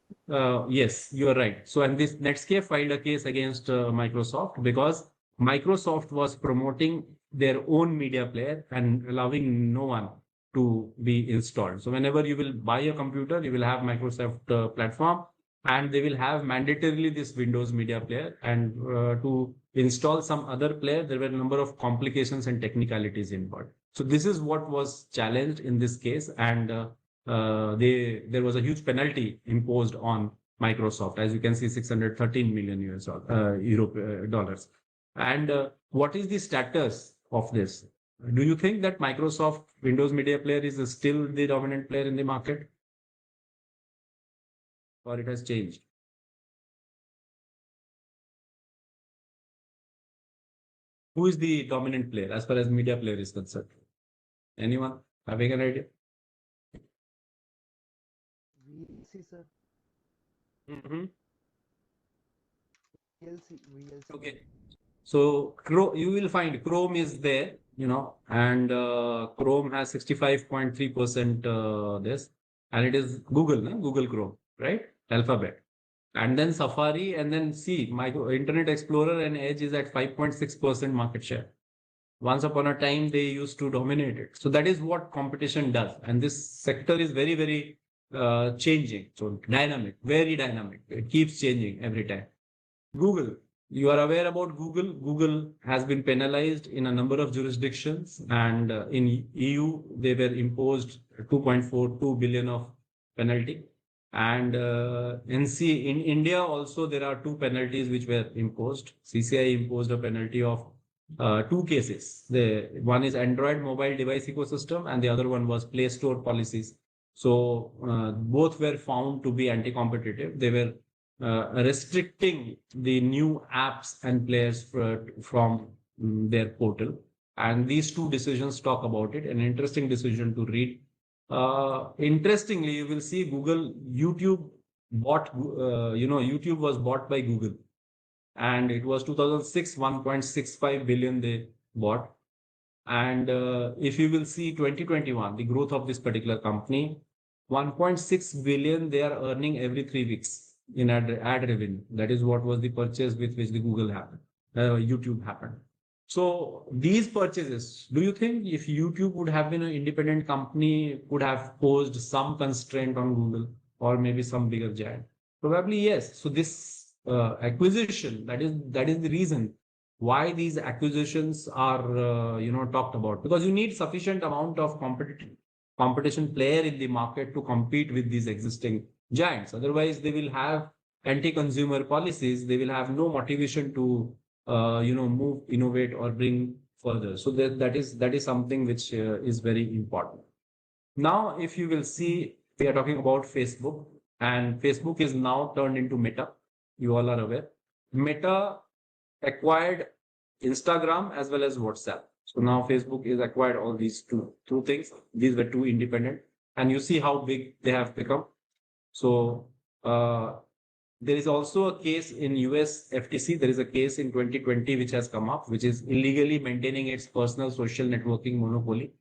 Yes, you are right. So and this Netscape filed a case against Microsoft because Microsoft was promoting their own media player and allowing no one to be installed. So whenever you will buy a computer, you will have Microsoft platform, and they will have mandatorily this Windows Media Player. And to install some other player, there were a number of complications and technicalities involved. So this is what was challenged in this case, and there was a huge penalty imposed on Microsoft, as you can see, 613 million dollars. And what is the status of this? Do you think that Microsoft Windows Media Player is still the dominant player in the market, or it has changed? Who is the dominant player as far as media player is concerned? Anyone having an idea? VLC, sir. Mm-hmm. VLC. Okay. So you will find Chrome is there, and Chrome has 65.3% this, and it is Google, no? Google Chrome, right? Alphabet. And then Safari, and then see, Internet Explorer and Edge is at 5.6% market share. Once upon a time, they used to dominate it. So that is what competition does. And this sector is very, very changing. So dynamic, very dynamic. It keeps changing every time. Google, you are aware about Google. Google has been penalized in a number of jurisdictions, and in EU, they were imposed 2.42 billion of penalty. And in India also, there are two penalties which were imposed. CCI imposed a penalty of two cases. One is Android mobile device ecosystem, and the other one was Play Store policies. So both were found to be anti-competitive. They were restricting the new apps and players from their portal. And these two decisions talk about it. An interesting decision to read. Interestingly, you will see YouTube YouTube was bought by Google. And it was 2006, 1.65 billion they bought. And if you will see 2021, the growth of this particular company, 1.6 billion they are earning every 3 weeks in ad revenue. That is what was the purchase with which the YouTube happened. So these purchases, do you think if YouTube would have been an independent company, could have posed some constraint on Google or maybe some bigger giant? Probably yes. So this acquisition, that is the reason why these acquisitions are talked about, because you need sufficient amount of competition player in the market to compete with these existing giants. Otherwise, they will have anti-consumer policies. They will have no motivation to move, innovate, or bring further. So that is something which is very important. Now, if you will see, we are talking about Facebook, and Facebook is now turned into Meta. You all are aware. Meta acquired Instagram as well as WhatsApp. So now Facebook is acquired all these two things. These were two independent, and you see how big they have become. So there is also a case in US FTC. There is a case in 2020 which has come up, which is illegally maintaining its personal social networking monopoly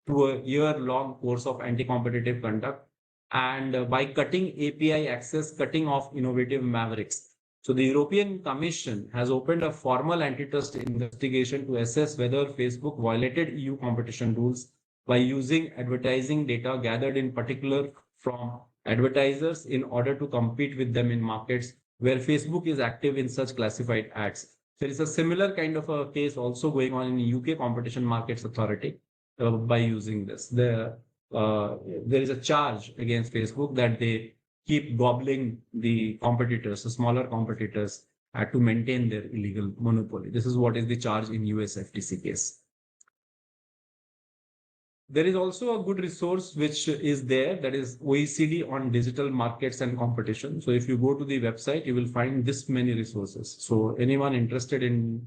through a year-long course of anti-competitive conduct, and by cutting API access, cutting off innovative mavericks. So the European Commission has opened a formal antitrust investigation to assess whether Facebook violated EU competition rules by using advertising data gathered in particular from advertisers in order to compete with them in markets where Facebook is active in such classified ads. There is a similar kind of a case also going on in the UK Competition Markets Authority by using this. There is a charge against Facebook that they keep gobbling the competitors, the smaller competitors, to maintain their illegal monopoly. This is what is the charge in US FTC case. There is also a good resource which is there, that is OECD on digital markets and competition. So if you go to the website, you will find this many resources. So anyone interested in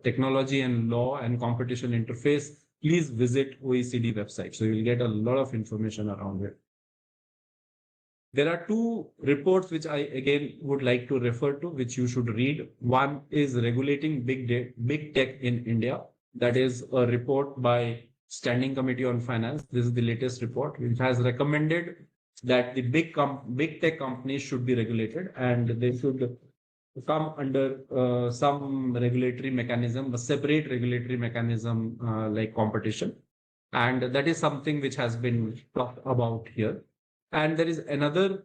technology and law and competition interface, please visit OECD website. So you will get a lot of information around it. There are two reports which I again would like to refer to, which you should read. One is Regulating Big Tech in India. That is a report by Standing Committee on Finance. This is the latest report, which has recommended that the big tech companies should be regulated, and they should come under some regulatory mechanism, a separate regulatory mechanism like competition. And that is something which has been talked about here. And there is another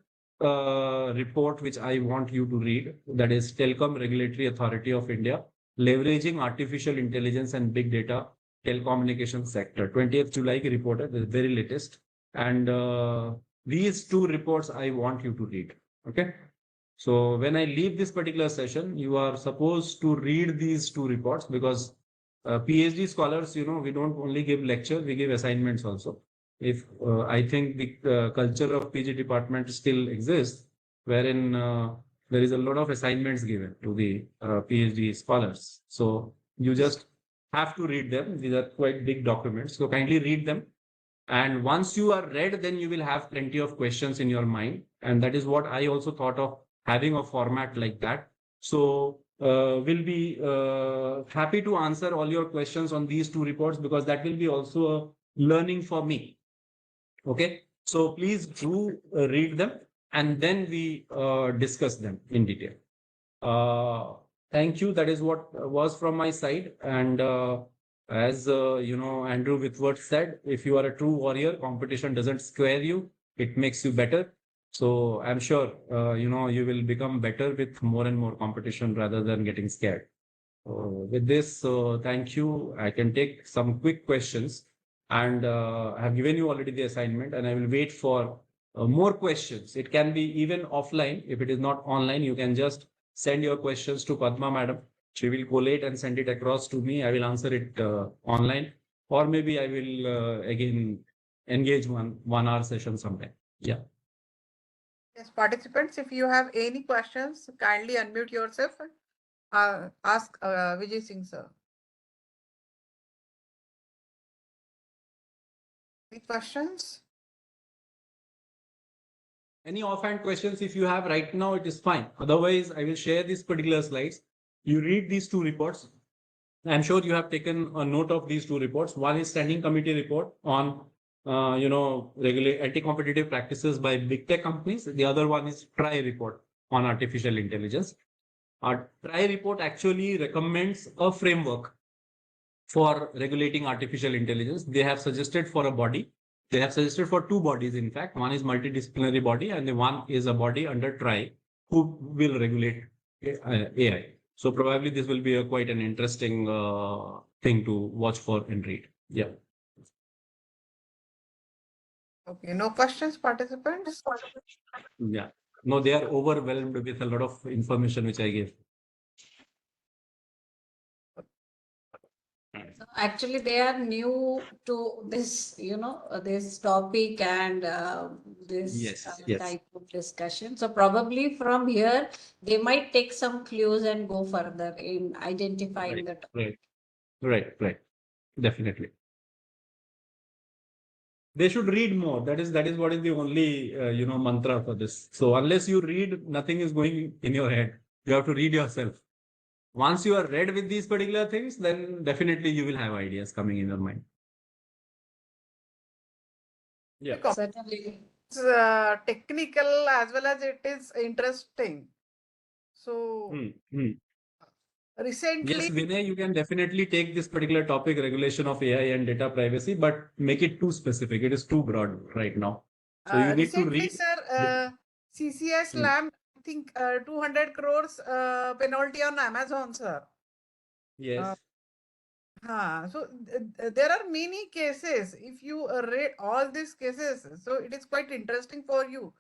report which I want you to read, that is Telecom Regulatory Authority of India, Leveraging Artificial Intelligence and Big Data Telecommunication Sector. 20th July report, the very latest. And these two reports I want you to read. Okay. So when I leave this particular session, you are supposed to read these two reports, because PhD scholars, we don't only give lectures, we give assignments also. If I think the culture of PG department still exists, wherein there is a lot of assignments given to the PhD scholars. So you just have to read them. These are quite big documents. So kindly read them. And once you are read, then you will have plenty of questions in your mind. And that is what I also thought of, having a format like that. So will be happy to answer all your questions on these two reports, because that will be also a learning for me. Okay, so please do read them, and then we discuss them in detail. Thank you. That is what was from my side. And as Andrew Whitworth said, if you are a true warrior, competition doesn't scare you; it makes you better. So I'm sure you will become better with more and more competition rather than getting scared. With this, thank you. I can take some quick questions, and I have given you already the assignment, and I will wait for more questions. It can be even offline. If it is not online, you can just send your questions to Padma madam. She will collate and send it across to me. I will answer it online, or maybe I will again engage one hour session sometime. Yeah. Yes, participants, if you have any questions, kindly unmute yourself and ask Vijay Singh sir. Any questions? Any offhand questions, if you have right now, it is fine. Otherwise, I will share these particular slides. You read these two reports. I'm sure you have taken a note of these two reports. One is standing committee report on, regulate anti-competitive practices by big tech companies. The other one is TRI report on artificial intelligence. Our TRI report actually recommends a framework for regulating artificial intelligence. They have suggested for a body. They have suggested for two bodies, in fact. One is multidisciplinary body, and the one is a body under TRI who will regulate AI. So probably this will be a quite an interesting thing to watch for and read. Yeah. Okay, no questions, participants? Yeah. No, they are overwhelmed with a lot of information which I gave. So actually, they are new to this, this topic and this Yes, yes. type of discussion. So probably from here, they might take some clues and go further in identifying the topic. Right. Definitely. They should read more. That is what is the only mantra for this. So unless you read, nothing is going in your head. You have to read yourself. Once you are read with these particular things, then definitely you will have ideas coming in your mind. Yeah. Certainly. It's technical as well as it is interesting. So recently, Yes, Vinay, you can definitely take this particular topic, regulation of AI and data privacy, but make it too specific. It is too broad right now. So you need to recently, read. sir, CCS Lamb, I think 200 crores penalty on Amazon, sir. Yes. So there are many cases. If you read all these cases, so it is quite interesting for you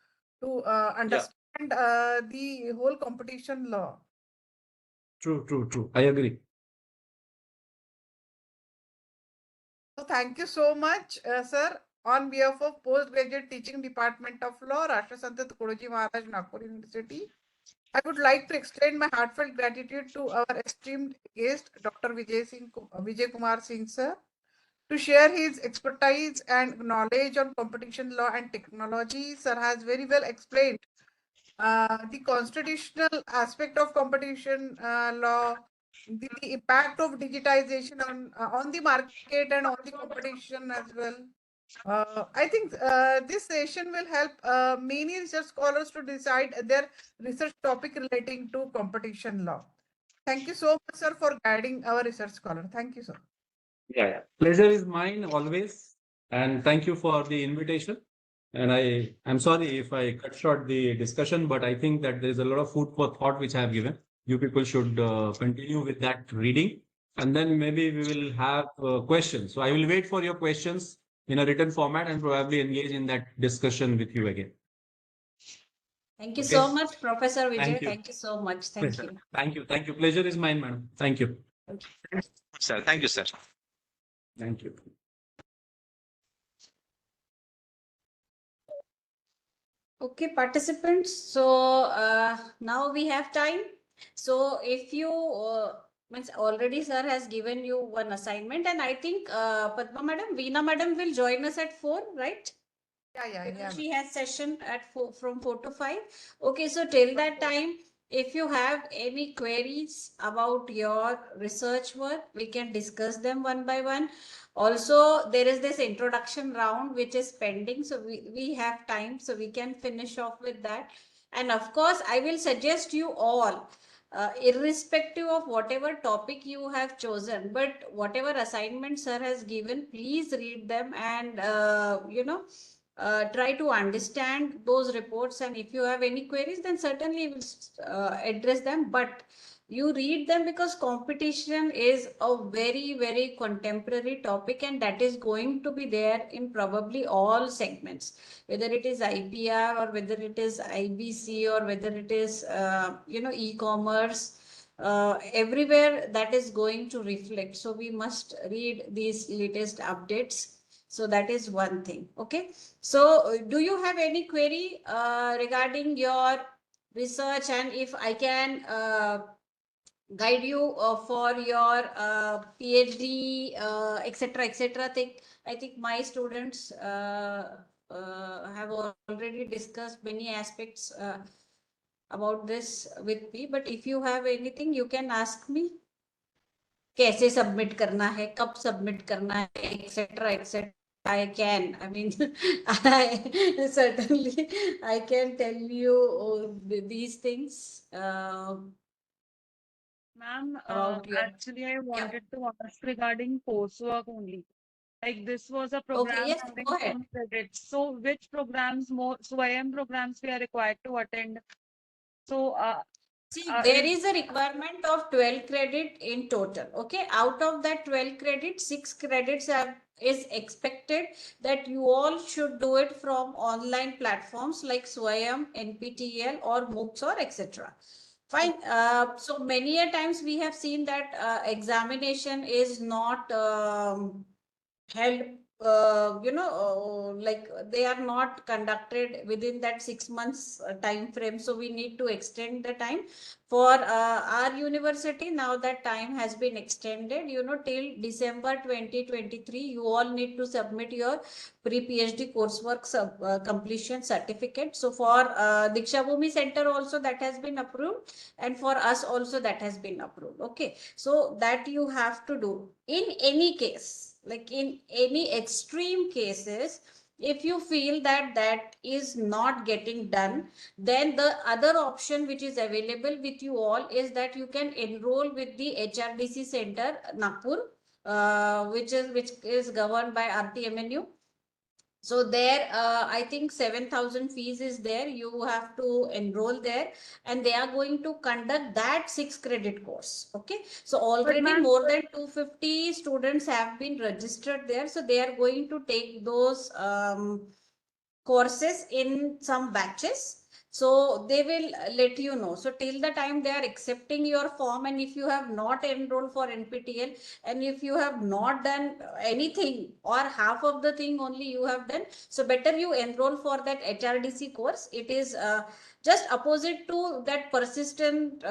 to understand the whole competition law. True. I agree. So thank you so much, sir. On behalf of Postgraduate Teaching Department of Law, Rashtrasanta Tukadoji Maharaj, Nagpur University, I would like to extend my heartfelt gratitude to our esteemed guest, Dr. Vijay Kumar Singh, sir, to share his expertise and knowledge on competition law and technology. Sir has very well explained the constitutional aspect of competition law, the impact of digitization on the market and on the competition as well. I think this session will help many research scholars to decide their research topic relating to competition law. Thank you so much, sir, for guiding our research scholar. Thank you, sir. Yeah. Pleasure is mine always. And thank you for the invitation. And I'm sorry if I cut short the discussion, but I think that there is a lot of food for thought which I have given. You people should continue with that reading, and then maybe we will have questions. So I will wait for your questions in a written format and probably engage in that discussion with you again. Thank you Okay. so much, Professor Vijay. Thank you. Thank you so much. Thank Pleasure. you. Thank you. Pleasure is mine, madam. Thank you. Sir, thank you, sir. Thank you. Okay, participants. So now we have time. So if you means already sir has given you one assignment, and I think Padma madam, Veena madam will join us at 4, right? Yeah. She has session at 4 from 4 to 5. Okay, so till that time, If you have any queries about your research work, we can discuss them one by one. Also, there is this introduction round which is pending, so we have time, so we can finish off with that. And of course, I will suggest you all, irrespective of whatever topic you have chosen, but whatever assignment sir has given, please read them and try to understand those reports. And if you have any queries, then certainly we'll address them. But you read them because competition is a very, very contemporary topic, and that is going to be there in probably all segments, whether it is IPR or whether it is IBC or whether it is, e-commerce. Everywhere that is going to reflect. So we must read these latest updates. So that is one thing. Okay. So do you have any query regarding your research, and if I can guide you for your PhD, etc., etc. I think my students have already discussed many aspects about this with me. But if you have anything, you can ask me. कैसे submit करना है, कब submit करना है, etc., etc. I can. I mean, certainly I can tell you these things. Ma'am, About your- actually, I wanted to ask regarding coursework only. Like this was a program yes, having go ahead. 10 credits. So which programs, more SWAYAM programs we are required to attend? So See, there if- is a requirement of 12 credit in total. Okay, out of that 12 credits, 6 credits is expected that you all should do it from online platforms like SWAYAM, NPTEL, or MOOCs, or etc. Fine. So many a times we have seen that examination is not held, like they are not conducted within that 6 months time frame. So we need to extend the time for our university. Now that time has been extended, till December 2023. You all need to submit your pre-PhD coursework completion certificate. So for Diksha Bhumi Center also that has been approved, and for us also that has been approved. Okay, so that you have to do. In any case, like in any extreme cases, if you feel that that is not getting done, then the other option which is available with you all is that you can enroll with the HRDC Center Nagpur, which is governed by RTMNU. So there, I think 7,000 fees is there. You have to enroll there, and they are going to conduct that 6 credit course. Okay. So already more than 250 students have been registered there. So they are going to take those courses in some batches. So they will let you know. So till the time they are accepting your form, and if you have not enrolled for NPTEL, and if you have not done anything or half of the thing only you have done, so better you enroll for that HRDC course. It is just opposite to that persistent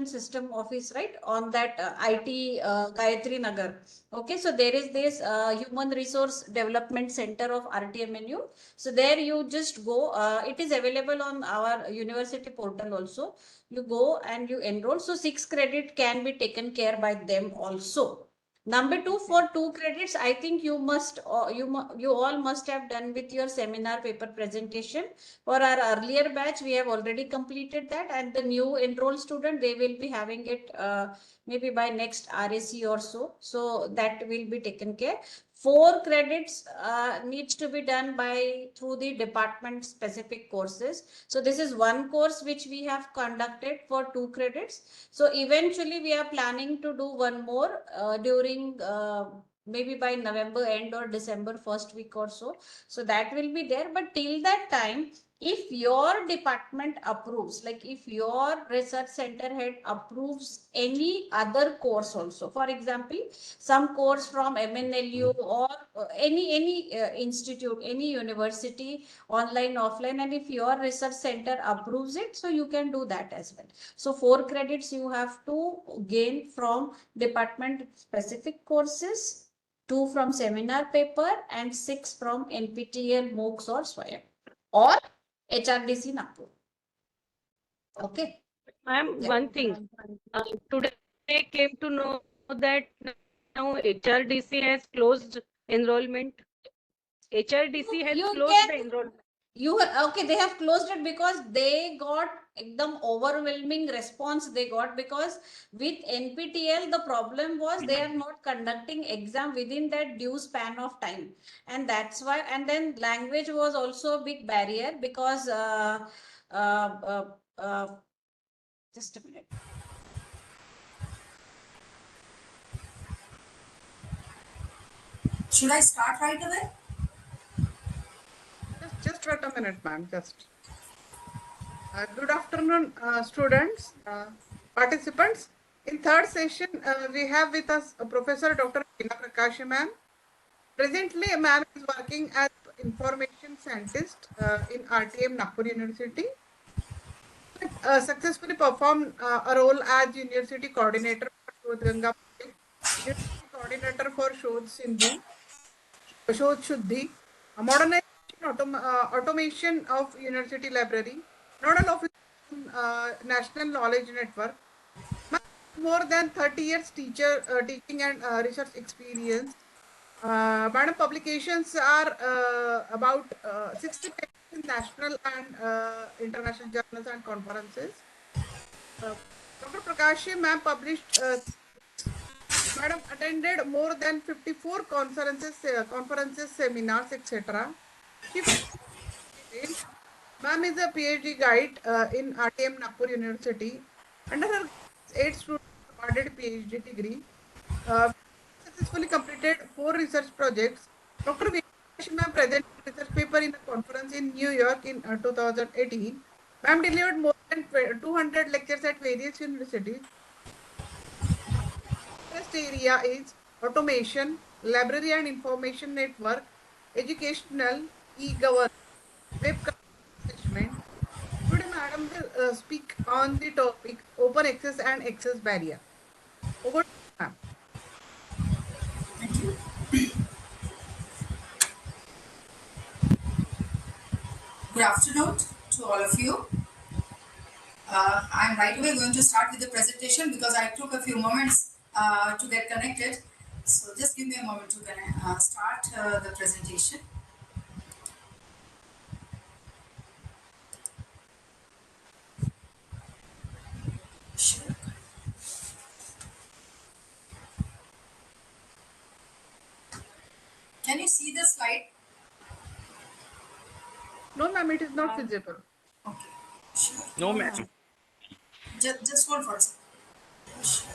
system office, right, on that IT Gayatri Nagar. Okay, so there is this Human Resource Development Center of RTMNU. So there you just go. It is available on our university portal also. You go and you enroll. So 6 credit can be taken care by them also. Number 2, for 2 credits, I think you must, you all must have done with your seminar paper presentation. For our earlier batch, we have already completed that, and the new enrolled student, they will be having it maybe by next RAC or so. So that will be taken care. 4 credits needs to be done through the department specific courses. So this is one course which we have conducted for 2 credits. So eventually we are planning to do one more during maybe by November end or December first week or so. So that will be there. But till that time, if your department approves, like if your research center head approves any other course also, for example, some course from MNLU or any institute, any university, online, offline, and if your research center approves it, so you can do that as well. So 4 credits you have to gain from department specific courses, 2 from seminar paper, and 6 from NPTEL, MOOCs, or SWAYAM, or HRDC Nagpur. Okay. Ma'am, Yeah. one thing, today I came to know that now HRDC has closed enrollment. HRDC has You closed can the enrollment. okay, they have closed it because they got एकदम overwhelming response they got, because with NPTEL the problem was they are not conducting exam within that due span of time, and that's why. And then language was also a big barrier because uh, uh, uh, just a minute. Should I start right away? Just wait a minute, ma'am. Just. Good afternoon, students, participants. In third session, we have with us Professor Dr. Hina Prakash, ma'am. Presently, ma'am is working as information scientist in RTM Nagpur University. Successfully performed a role as university coordinator for Shodh Ganga project, university coordinator for Shodh Sindhu, Shodh Shuddhi, a modernization automation of university library, nodal office national knowledge network. More than 30 years teaching and research experience. Madam, publications are about 60 pages in national and international journals and conferences. Dr. Prakashi, ma'am, published, madam, attended more than 54 conferences, seminars, etc. She, ma'am is a PhD guide in RTM Nagpur University. Under her 8 students awarded PhD degree. Successfully completed 4 research projects. Dr. Vikash ma'am presented research paper in a conference in New York in 2018. Ma'am delivered more than 200 lectures at various universities. Interest area is automation, library and information network, educational, e-governance, web management. Today, madam will speak on the topic open access and access barrier. Over to you, ma'am. Good afternoon to all of you. I'm right away going to start with the presentation because I took a few moments to get connected. So just give me a moment to start the presentation. Sure. Can you see the slide? No, ma'am, it is not visible. Okay, sure. No, ma'am. Just hold for a second. Sure.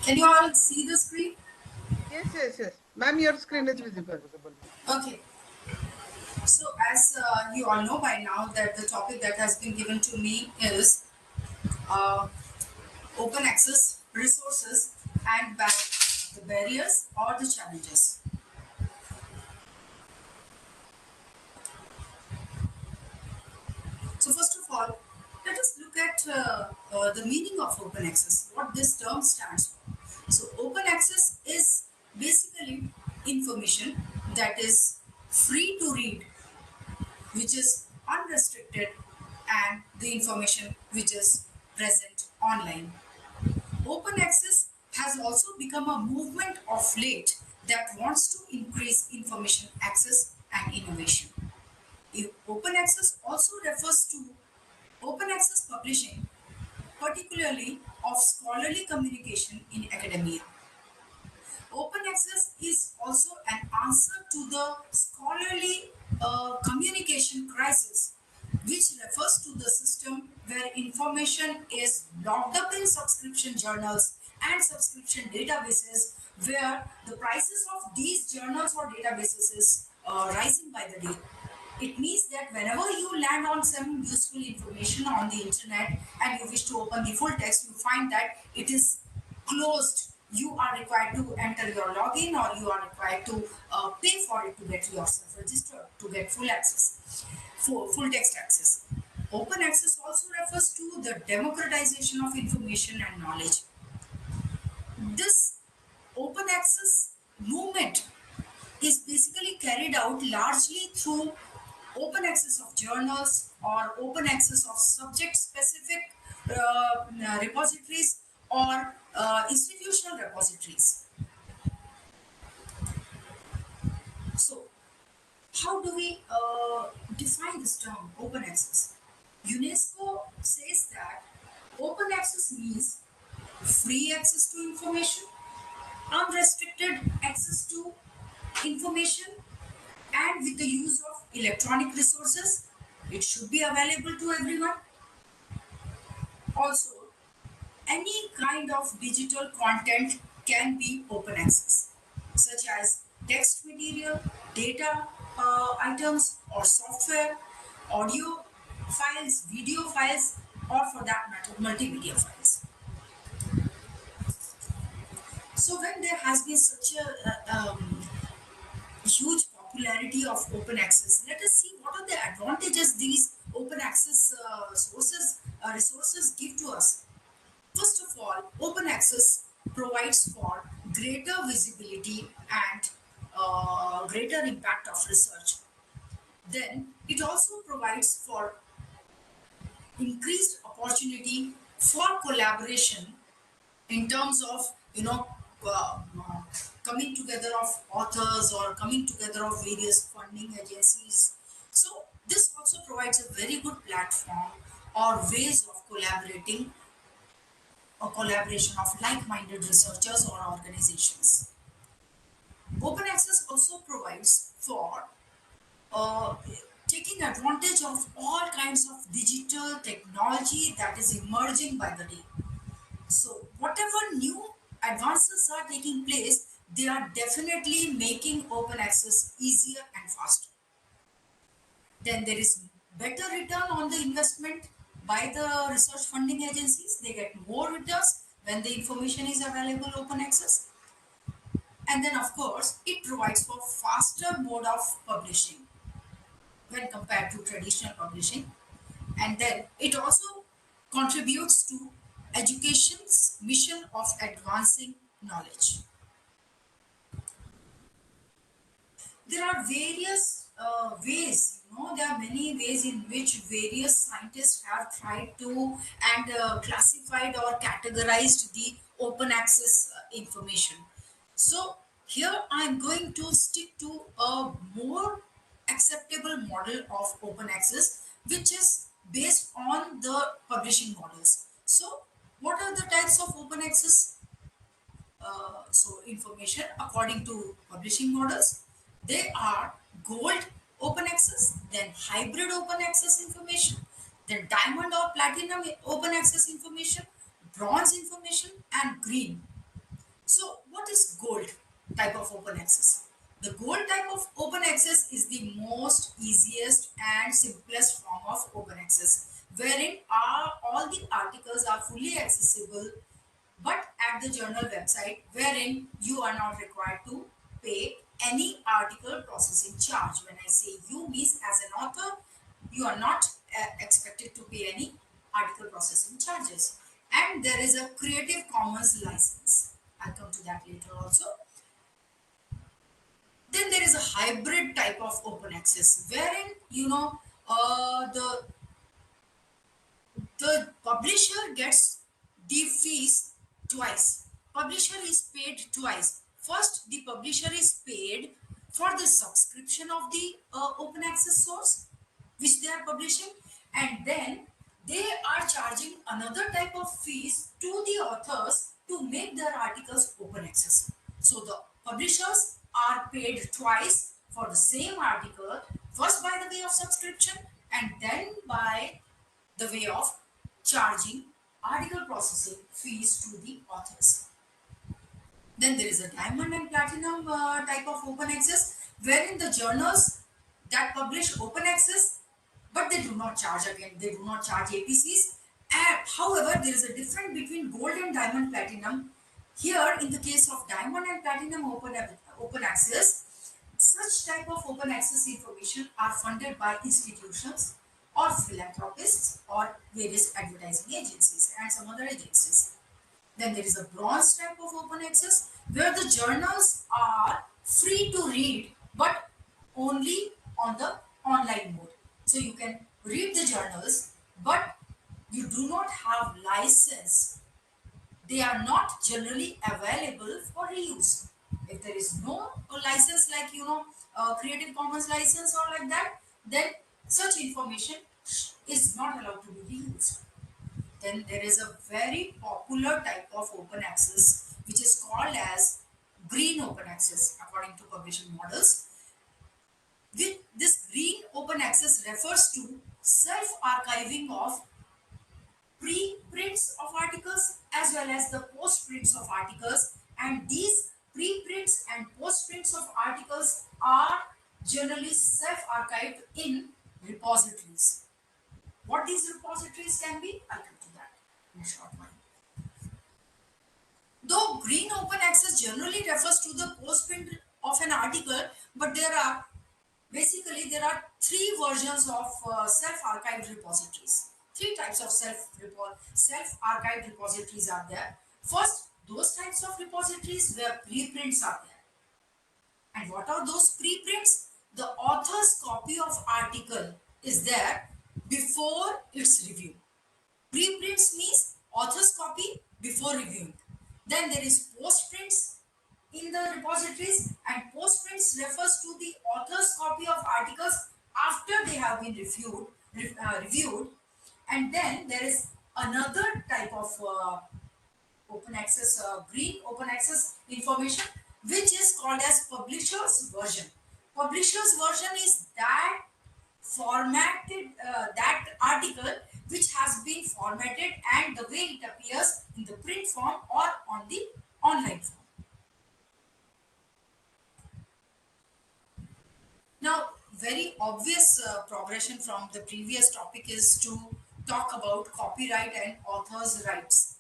Can you all see the screen? Yes. Ma'am, your screen is visible. Okay. So as you all know by now that the topic that has been given to me is open access resources and the barriers or the challenges. So first of all, let us look at the meaning of open access, what this term stands for. So open access is basically information that is free to read, which is unrestricted, and the information which is present online. Open access has also become a movement of late that wants to increase information access and innovation. Open access also refers to open access publishing, particularly of scholarly communication in academia. Open access is also an answer to the scholarly communication crisis, which refers to the system where information is locked up in subscription journals and subscription databases where the prices of these journals or databases is rising by the day. It means that whenever you land on some useful information on the internet and you wish to open the full text, you find that it is closed. You are required to enter your login, or you are required to pay for it to get yourself registered to get full access, full text access. Open access also refers to the democratization of information and knowledge. This open access movement is basically carried out largely through open access of journals or open access of subject specific repositories or institutional repositories. So, how do we define this term open access? UNESCO says that open access means free access to information, unrestricted access to information, and with the use of electronic resources. It should be available to everyone. Also, any kind of digital content can be open access, such as text material, data items or software, audio files, video files, or for that matter, multimedia files. So when there has been such a huge popularity of open access, let us see what are the advantages these open access resources give to us. First of all, open access provides for greater visibility and greater impact of research. Then it also provides for increased opportunity for collaboration in terms of uh, uh, coming together of authors or coming together of various funding agencies. So this also provides a very good platform or ways of collaborating or collaboration of like-minded researchers or organizations. Open access also provides for uh, taking advantage of all kinds of digital technology that is emerging by the day. So whatever new advances are taking place, they are definitely making open access easier and faster. Then there is better return on the investment by the research funding agencies. They get more returns when the information is available open access. And then of course, it provides for faster mode of publishing when compared to traditional publishing. And then it also contributes to education's mission of advancing knowledge. There are various ways, there are many ways in which various scientists have tried to and classified or categorized the open access information. So here I am going to stick to a more acceptable model of open access, which is based on the publishing models. So what are the types of open access information according to publishing models? They are gold open access, then hybrid open access information, then diamond or platinum open access information, bronze information, and green. So what is gold type of open access? The gold type of open access is the most easiest and simplest form of open access, wherein all the articles are fully accessible but at the journal website, wherein you are not required to pay any article processing charge. When I say you, means as an author, you are not expected to pay any article processing charges. And there is a Creative Commons license. I'll come to that later also. Then there is a hybrid type of open access, wherein the publisher gets the fees twice. Publisher is paid twice. First, the publisher is paid for the subscription of the open access source which they are publishing, and then they are charging another type of fees to the authors to make their articles open access. So the publishers are paid twice for the same article, first by the way of subscription and then by the way of charging article processing fees to the authors. Then there is a diamond and platinum type of open access, wherein the journals that publish open access, but they do not charge again. They do not charge APCs. And however, there is a difference between gold and diamond platinum. Here, in the case of diamond and platinum open access, such type of open access information are funded by institutions or philanthropists or various advertising agencies and some other agencies. Then there is a bronze type of open access where the journals are free to read but only on the online mode. So you can read the journals but you do not have license. They are not generally available for reuse. If there is no license like Creative Commons license or like that, then such information is not allowed to be reused. Then there is a very popular type of open access which is called as green open access according to publishing models. This green open access refers to self-archiving of pre-prints of articles as well as the post-prints of articles, and these pre-prints and post-prints of articles are generally self-archived in repositories. What these repositories can be, I'll come to that in a short while. Though green open access generally refers to the post-print of an article, but there are three versions of self-archived repositories. Three types of self-archived repositories are there. First, those types of repositories where preprints are there. And what are those preprints? The author's copy of article is there before its review. Preprints means author's copy before reviewing. Then there is postprints in the repositories, and postprints refers to the author's copy of articles after they have been reviewed. And then there is another type of open access, green open access information, which is called as publisher's version. Publisher's version is that formatted that article which has been formatted and the way it appears in the print form or on the online form. Now, very obvious progression from the previous topic is to talk about copyright and authors' rights.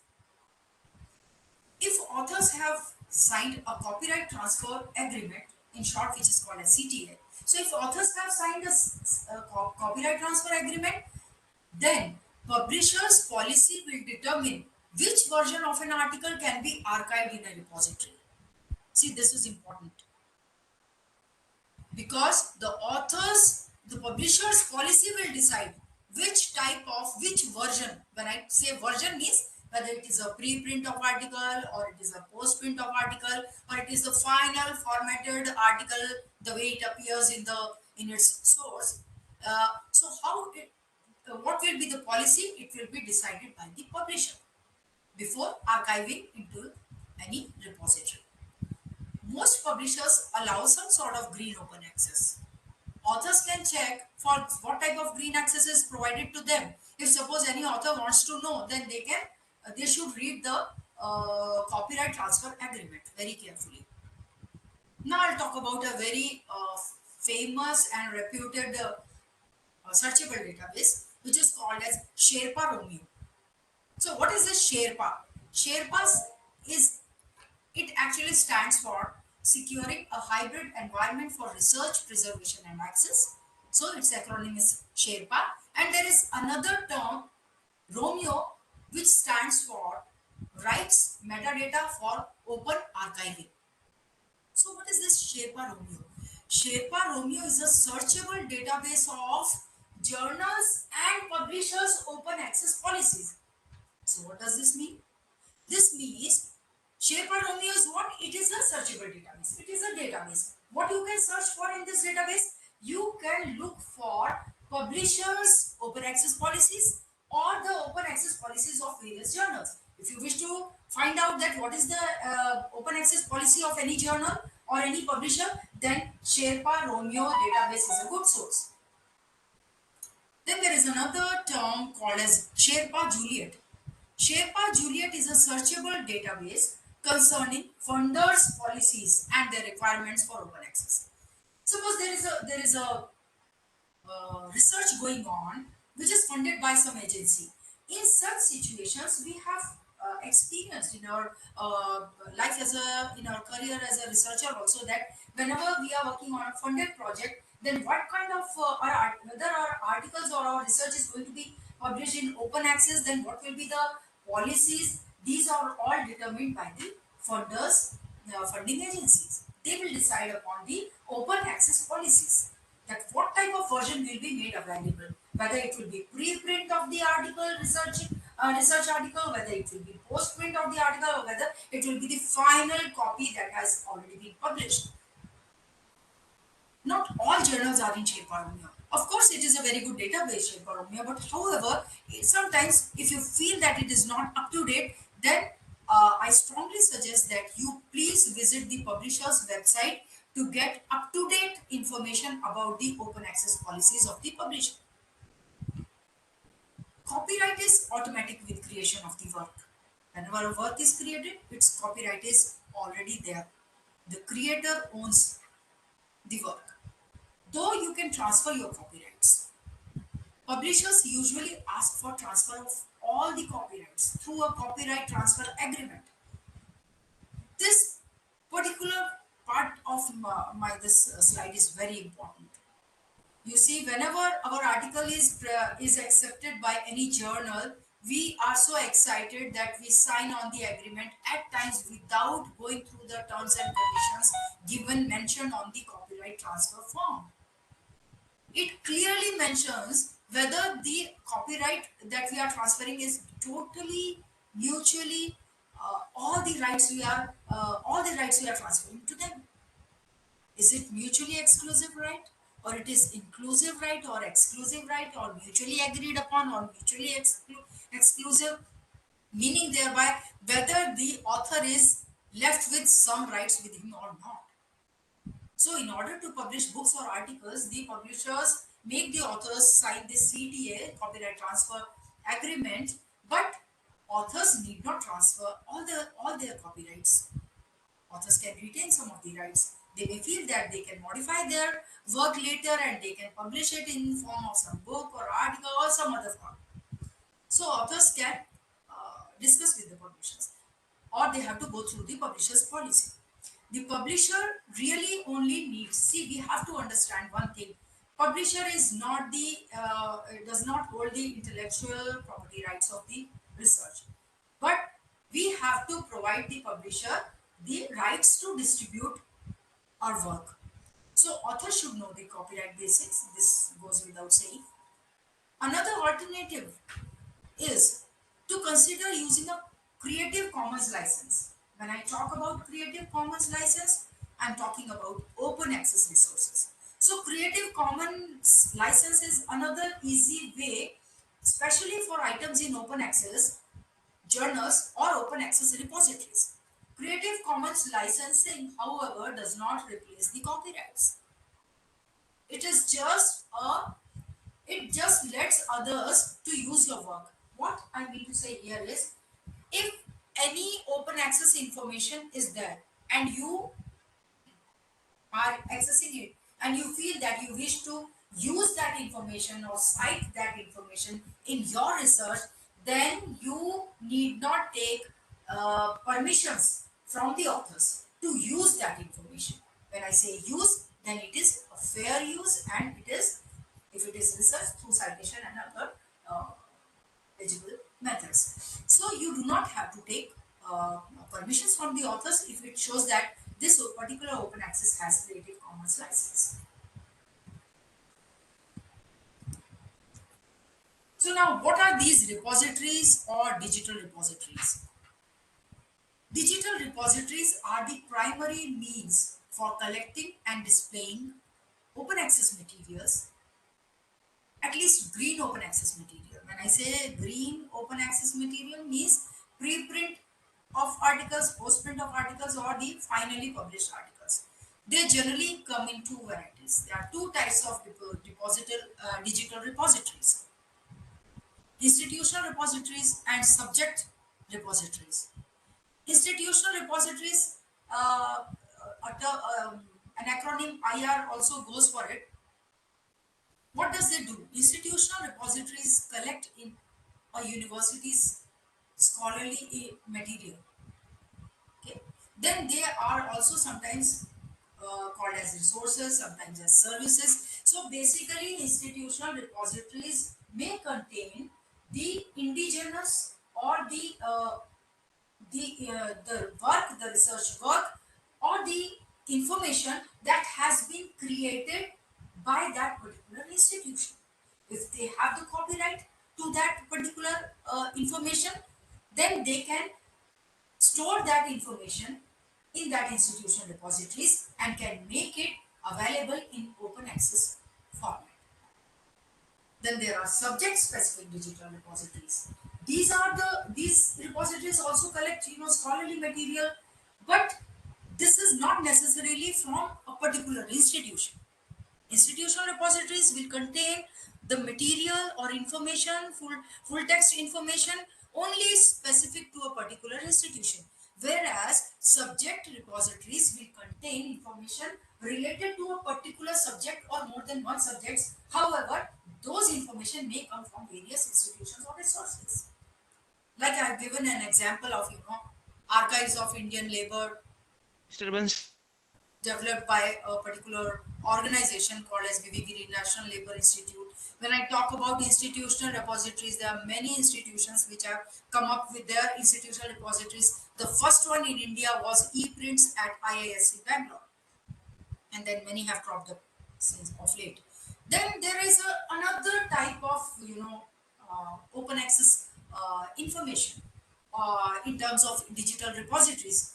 If authors have signed a copyright transfer agreement, in short, which is called a CTA, so if authors have signed a copyright transfer agreement, then publisher's policy will determine which version of an article can be archived in a repository. See, this is important because the publisher's policy will decide which version. When I say version means whether it is a preprint of article or it is a postprint of article or it is the final formatted article the way it appears in its source. So what will be the policy? It will be decided by the publisher before archiving into any repository. Most publishers allow some sort of green open access. Authors can check for what type of green access is provided to them. If suppose any author wants to know, then they should read the copyright transfer agreement very carefully. Now I'll talk about a very famous and reputed searchable database which is called as Sherpa Romeo. So what is this Sherpa? It actually stands for Securing a Hybrid Environment for Research, Preservation and Access. So its acronym is Sherpa. And there is another term, Romeo, which stands for Rights Metadata for Open Archiving. So what is this Sherpa Romeo? Sherpa Romeo is a searchable database of journals and publishers' open access policies. So what does this mean? This means Sherpa Romeo is what? It is a searchable database. It is a database. What you can search for in this database? You can look for publishers' open access policies or the open access policies of various journals. If you wish to find out that what is the open access policy of any journal or any publisher, then Sherpa Romeo database is a good source. Then there is another term called as Sherpa Juliet. Sherpa Juliet is a searchable database concerning funders' policies and their requirements for open access. Suppose there is a research going on which is funded by some agency. In such situations, we have experienced in our life as a in our career as a researcher also that whenever we are working on a funded project, then what kind of whether our articles or our research is going to be published in open access, then what will be the policies? These are all determined by the funders, funding agencies. They will decide upon the open access policies, that what type of version will be made available, whether it will be preprint of the article, research article, whether it will be postprint of the article, or whether it will be the final copy that has already been published. Not all journals are in Sherpa Romeo. Of course, it is a very good database, Sherpa Romeo, but however, sometimes if you feel that it is not up to date, then I strongly suggest that you please visit the publisher's website to get up to date information about the open access policies of the publisher. Copyright is automatic with creation of the work. Whenever a work is created, its copyright is already there. The creator owns the work. Though you can transfer your copyrights, publishers usually ask for transfer of all the copyrights through a copyright transfer agreement. This particular part of this slide is very important. You see, whenever our article is accepted by any journal, we are so excited that we sign on the agreement at times without going through the terms and conditions given mentioned on the copyright transfer form. It clearly mentions whether the copyright that we are transferring is totally mutually all the rights we are transferring to them. Is it mutually exclusive right, or it is inclusive right, or exclusive right, or mutually agreed upon, or mutually exclusive, meaning thereby whether the author is left with some rights with him or not. So in order to publish books or articles, the publishers make the authors sign the CTA, copyright transfer agreement, but authors need not transfer all their copyrights. Authors can retain some of the rights. They may feel that they can modify their work later and they can publish it in form of some book or article or some other form. So authors can discuss with the publishers, or they have to go through the publisher's policy. The publisher really only needs, see, we have to understand one thing. Publisher is not the, does not hold the intellectual property rights of the research. But we have to provide the publisher the rights to distribute our work. So authors should know the copyright basics. This goes without saying. Another alternative is to consider using a Creative Commons license. When I talk about Creative Commons license, I'm talking about open access resources. So Creative Commons license is another easy way, especially for items in open access, journals or open access repositories. Creative Commons licensing, however, does not replace the copyrights. It is just it just lets others to use your work. What I mean to say here is, if any open access information is there and you are accessing it and you feel that you wish to use that information or cite that information in your research, then you need not take permissions from the authors to use that information. When I say use, then it is a fair use, and it is, if it is research, through citation and other eligible methods. So you do not have to take permissions from the authors if it shows that this particular open access has Creative Commons license. So now, what are these repositories or digital repositories? Digital repositories are the primary means for collecting and displaying open access materials, at least green open access material. When I say green open access material, means preprint of articles, postprint of articles, or the finally published articles. They generally come in two varieties. There are two types of digital repositories: institutional repositories and subject repositories. Institutional repositories, an acronym IR also goes for it. What does they do? Institutional repositories collect in a university's scholarly material. Okay. Then they are also sometimes called as resources, sometimes as services. So basically, institutional repositories may contain the indigenous or the research work, or the information that has been created by that particular institution. If they have the copyright to that particular information, then they can store that information in that institution repositories and can make it available in open access format. Then there are subject specific digital repositories. These repositories also collect scholarly material, but this is not necessarily from a particular institution. Institutional repositories will contain the material or information, full text information only specific to a particular institution, whereas subject repositories will contain information related to a particular subject or more than one subjects. However, those information may come from various institutions or resources. Like I have given an example of archives of Indian labor Disturbance. developed by a particular organization called as Vivigiri National Labour Institute. When I talk about institutional repositories, there are many institutions which have come up with their institutional repositories. The first one in India was ePrints at IISc Bangalore, and then many have cropped up since of late. Then there is another type of open access information in terms of digital repositories.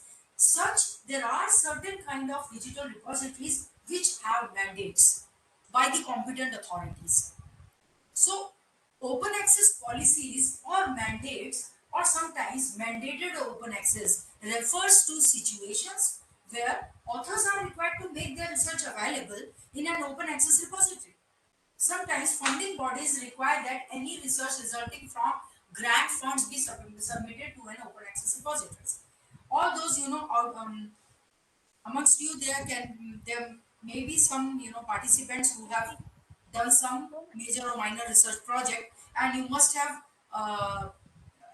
There are certain kind of digital repositories which have mandates by the competent authorities. So, open access policies or mandates, or sometimes mandated open access, refers to situations where authors are required to make their research available in an open access repository. Sometimes funding bodies require that any research resulting from grant funds be submitted to an open access repository. All those, amongst you there may be some participants who have done some major or minor research project, and you must have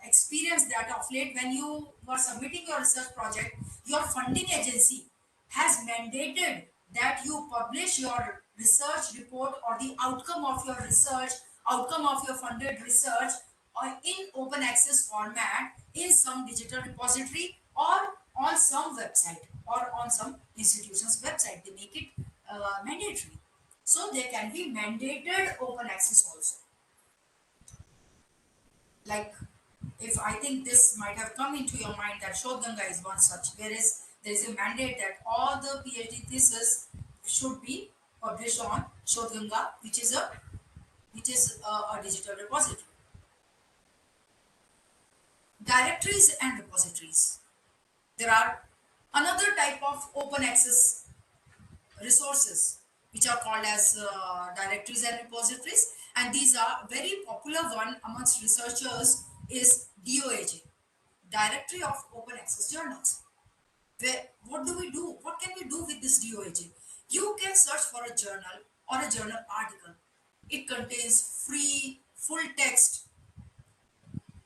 experienced that of late. When you were submitting your research project, your funding agency has mandated that you publish your research report or the outcome of your research, outcome of your funded research, or in open access format in some digital repository or on some website or on some institution's website. They make it mandatory. So there can be mandated open access also. Like, if I think this might have come into your mind that Shodhganga is one such, whereas there is a mandate that all the PhD thesis should be published on Shodhganga, which is a digital repository. Directories and repositories. There are another type of open access resources which are called as directories and repositories, and these are very popular one amongst researchers is DOAJ, Directory of Open Access Journals. Where what do we do? What can we do with this DOAJ? You can search for a journal or a journal article. It contains free full text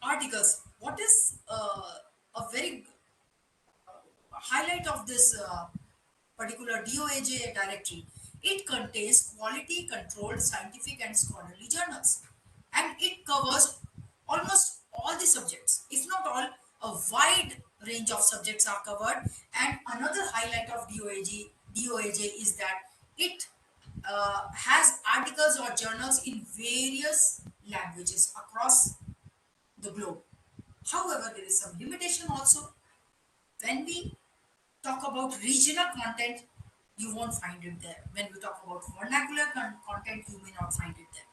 articles. What is a very highlight of this particular DOAJ directory? It contains quality controlled scientific and scholarly journals, and it covers almost all the subjects, if not all. A wide range of subjects are covered. And another highlight of DOAJ is that it has articles or journals in various languages across the globe. However, there is some limitation also. When we talk about regional content, you won't find it there. When we talk about vernacular content, you may not find it there.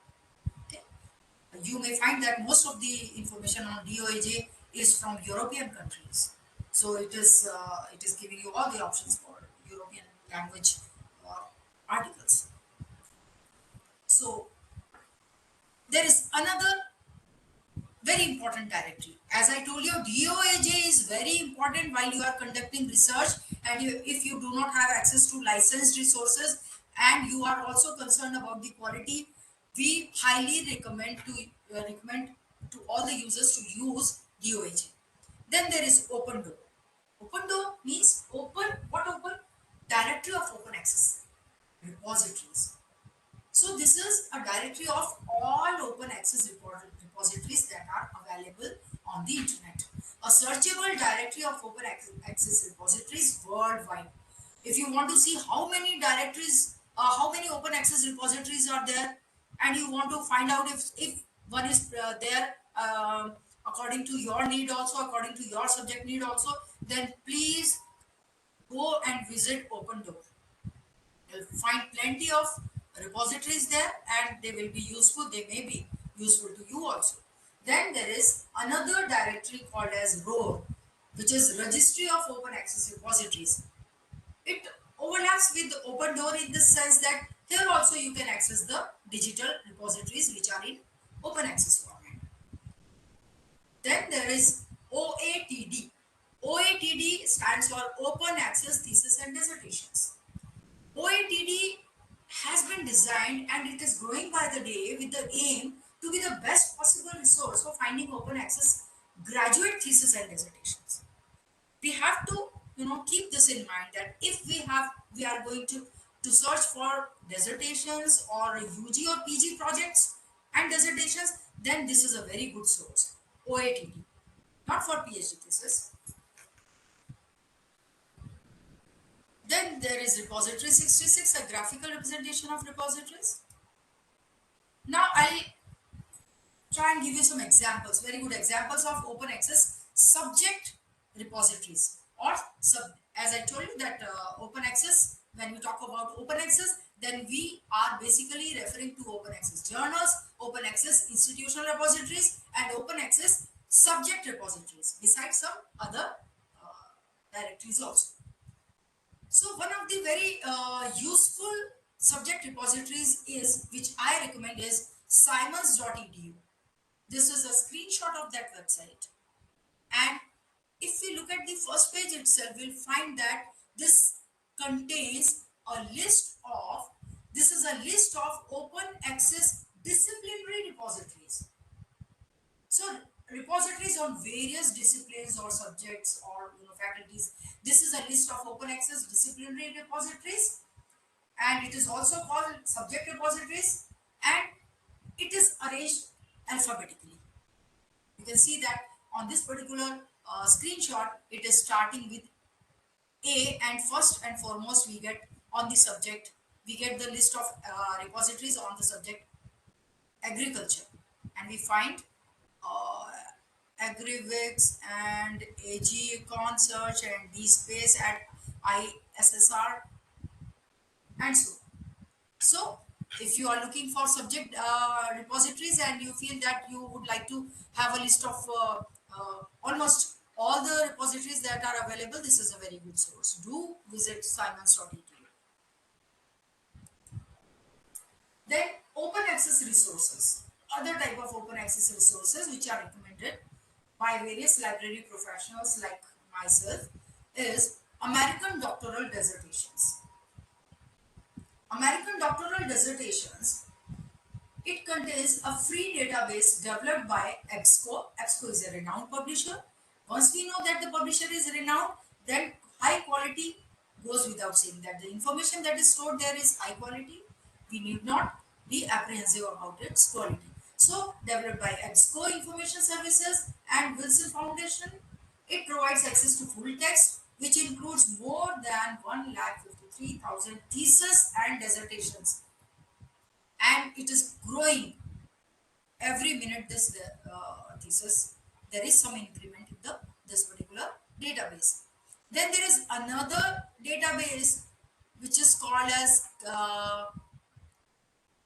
Okay? You may find that most of the information on DOAJ is from European countries. So it is giving you all the options for European language articles. So there is another very important directory, As I told you, DOAJ is very important while you are conducting research, and if you do not have access to licensed resources and you are also concerned about the quality, we highly recommend to all the users to use DOAJ. Then there is Open Door. Open Door means open, what open? Directory of open access repositories. So this is a directory of all open access repositories that are available on the internet. A searchable directory of open access repositories worldwide. If you want to see how many directories, how many open access repositories are there, and you want to find out if one is there according to your need also, according to your subject need also, then please go and visit Open Door. You'll find plenty of repositories there and they will be useful. They may be useful to you also. Then there is another directory called as ROR, which is Registry of Open Access Repositories. It overlaps with the Open Door in the sense that here also you can access the digital repositories which are in open access format. Then there is OATD. OATD stands for Open Access Thesis and Dissertations. OATD has been designed and it is growing by the day with the aim to be the best possible resource for finding open access graduate thesis and dissertations. We have to, keep this in mind that if we are going to search for dissertations or UG or PG projects and dissertations, then this is a very good source. OATD, not for PhD thesis. Then there is repository 66, a graphical representation of repositories. Now I'll try and give you some examples, very good examples of open access subject repositories as I told you that open access, when we talk about open access, then we are basically referring to open access journals, open access institutional repositories, and open access subject repositories, besides some other directories also. So one of the very useful subject repositories which I recommend is simons.edu. This is a screenshot of that website. And if we look at the first page itself, we'll find that this contains a list of open access disciplinary repositories. So repositories on various disciplines or subjects or faculties. This is a list of open access disciplinary repositories, and it is also called subject repositories, and it is arranged alphabetically. You can see that on this particular screenshot, it is starting with A, and first and foremost we get on the subject, we get the list of repositories on the subject agriculture, and we find AgriVix and AG Search and DSpace at ISSR and so on. So if you are looking for subject repositories and you feel that you would like to have a list of almost all the repositories that are available, this is a very good source. Do visit simons.edu. Then open access resources. Other type of open access resources which are recommended by various library professionals like myself is American Doctoral Dissertations. American Doctoral Dissertations, it contains a free database developed by EBSCO. EBSCO is a renowned publisher. Once we know that the publisher is renowned, then high quality goes without saying that the information that is stored there is high quality. We need not be apprehensive about its quality. So, developed by EBSCO Information Services and Wilson Foundation, it provides access to full text, which includes more than 153,000 theses and dissertations. And it is growing every minute. This thesis, there is some increment in this particular database. Then there is another database which is called as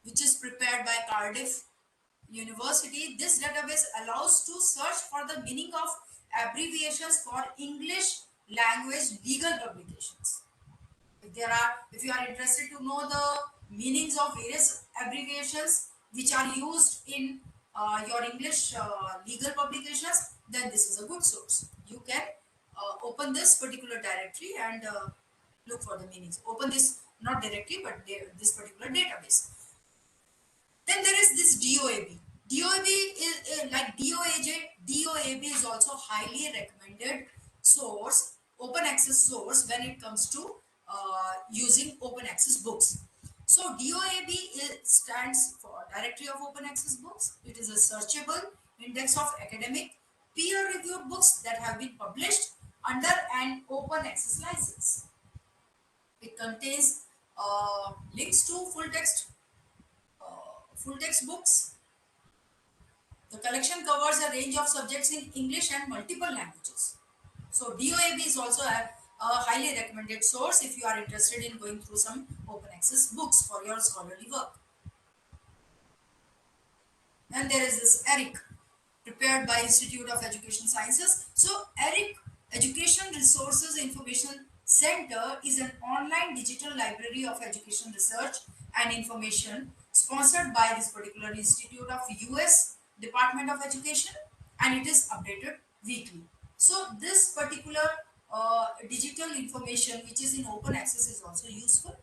which is prepared by Cardiff University. This database allows to search for the meaning of abbreviations for English language legal publications. If you are interested to know the meanings of various abbreviations which are used in your English legal publications, then this is a good source. You can open this particular directory and look for the meanings. Open this, not directly, but this particular database. Then there is this DOAB. DOAB is like DOAB is also highly recommended source, open access source when it comes to using open access books. So DOAB stands for Directory of Open Access Books. It is a searchable index of academic peer-reviewed books that have been published under an open access license. It contains links to full text books. The collection covers a range of subjects in English and multiple languages. So DOAB is also a highly recommended source if you are interested in going through some open access books for your scholarly work. And there is this ERIC, prepared by Institute of Education Sciences. So ERIC, Education Resources Information Center, is an online digital library of education research and information sponsored by this particular institute of US Department of Education, and it is updated weekly. So this particular digital information which is in open access is also useful.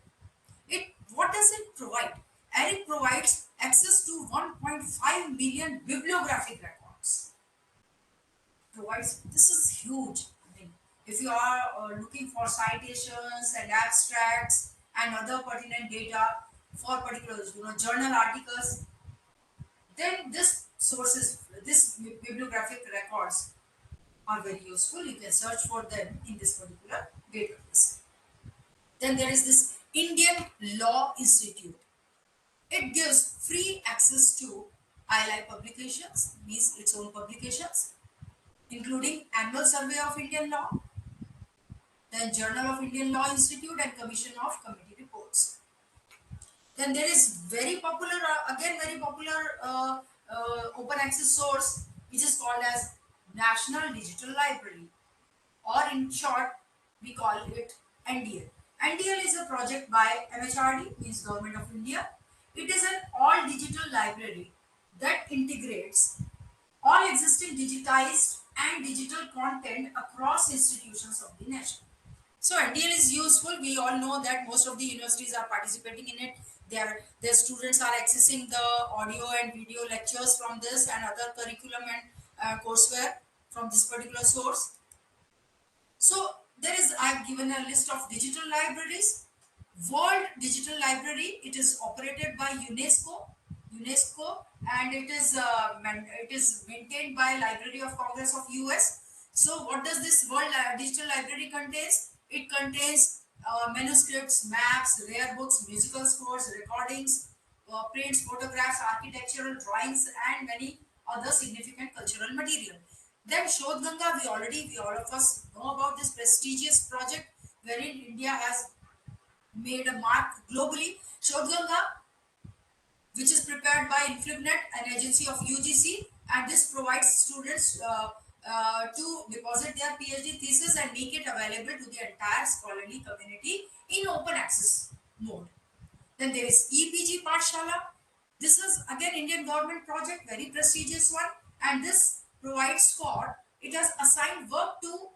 What does it provide? ERIC provides access to 1.5 million bibliographic records. This is huge. I mean, if you are looking for citations and abstracts and other pertinent data for particular journal articles, then this bibliographic records are very useful. You can search for them in this particular database. Then there is this Indian Law Institute. It gives free access to ILI publications, means its own publications, including Annual Survey of Indian Law, then Journal of Indian Law Institute, and Commission of Committee Reports. Then there is very popular open access source, which is called as National Digital Library, or in short, we call it NDL. NDL is a project by MHRD, means Government of India. It is an all digital library that integrates all existing digitized and digital content across institutions of the nation. So NDL is useful. We all know that most of the universities are participating in it. Their students are accessing the audio and video lectures from this and other curriculum and courseware from this particular source. So I've given a list of digital libraries. World Digital Library, it is operated by UNESCO, and it is maintained by Library of Congress of US. So what does this World Digital Library contains? It contains manuscripts, maps, rare books, musical scores, recordings, prints, photographs, architectural drawings, and many other significant cultural material. Then Shodhganga, we all of us know about this prestigious project wherein India has made a mark globally. Shodhganga, which is prepared by Inflibnet, an agency of UGC, and this provides students to deposit their PhD thesis and make it available to the entire scholarly community in open access mode. Then there is EPG Pathshala. This is again Indian government project, very prestigious one, and this provides for, it has assigned work to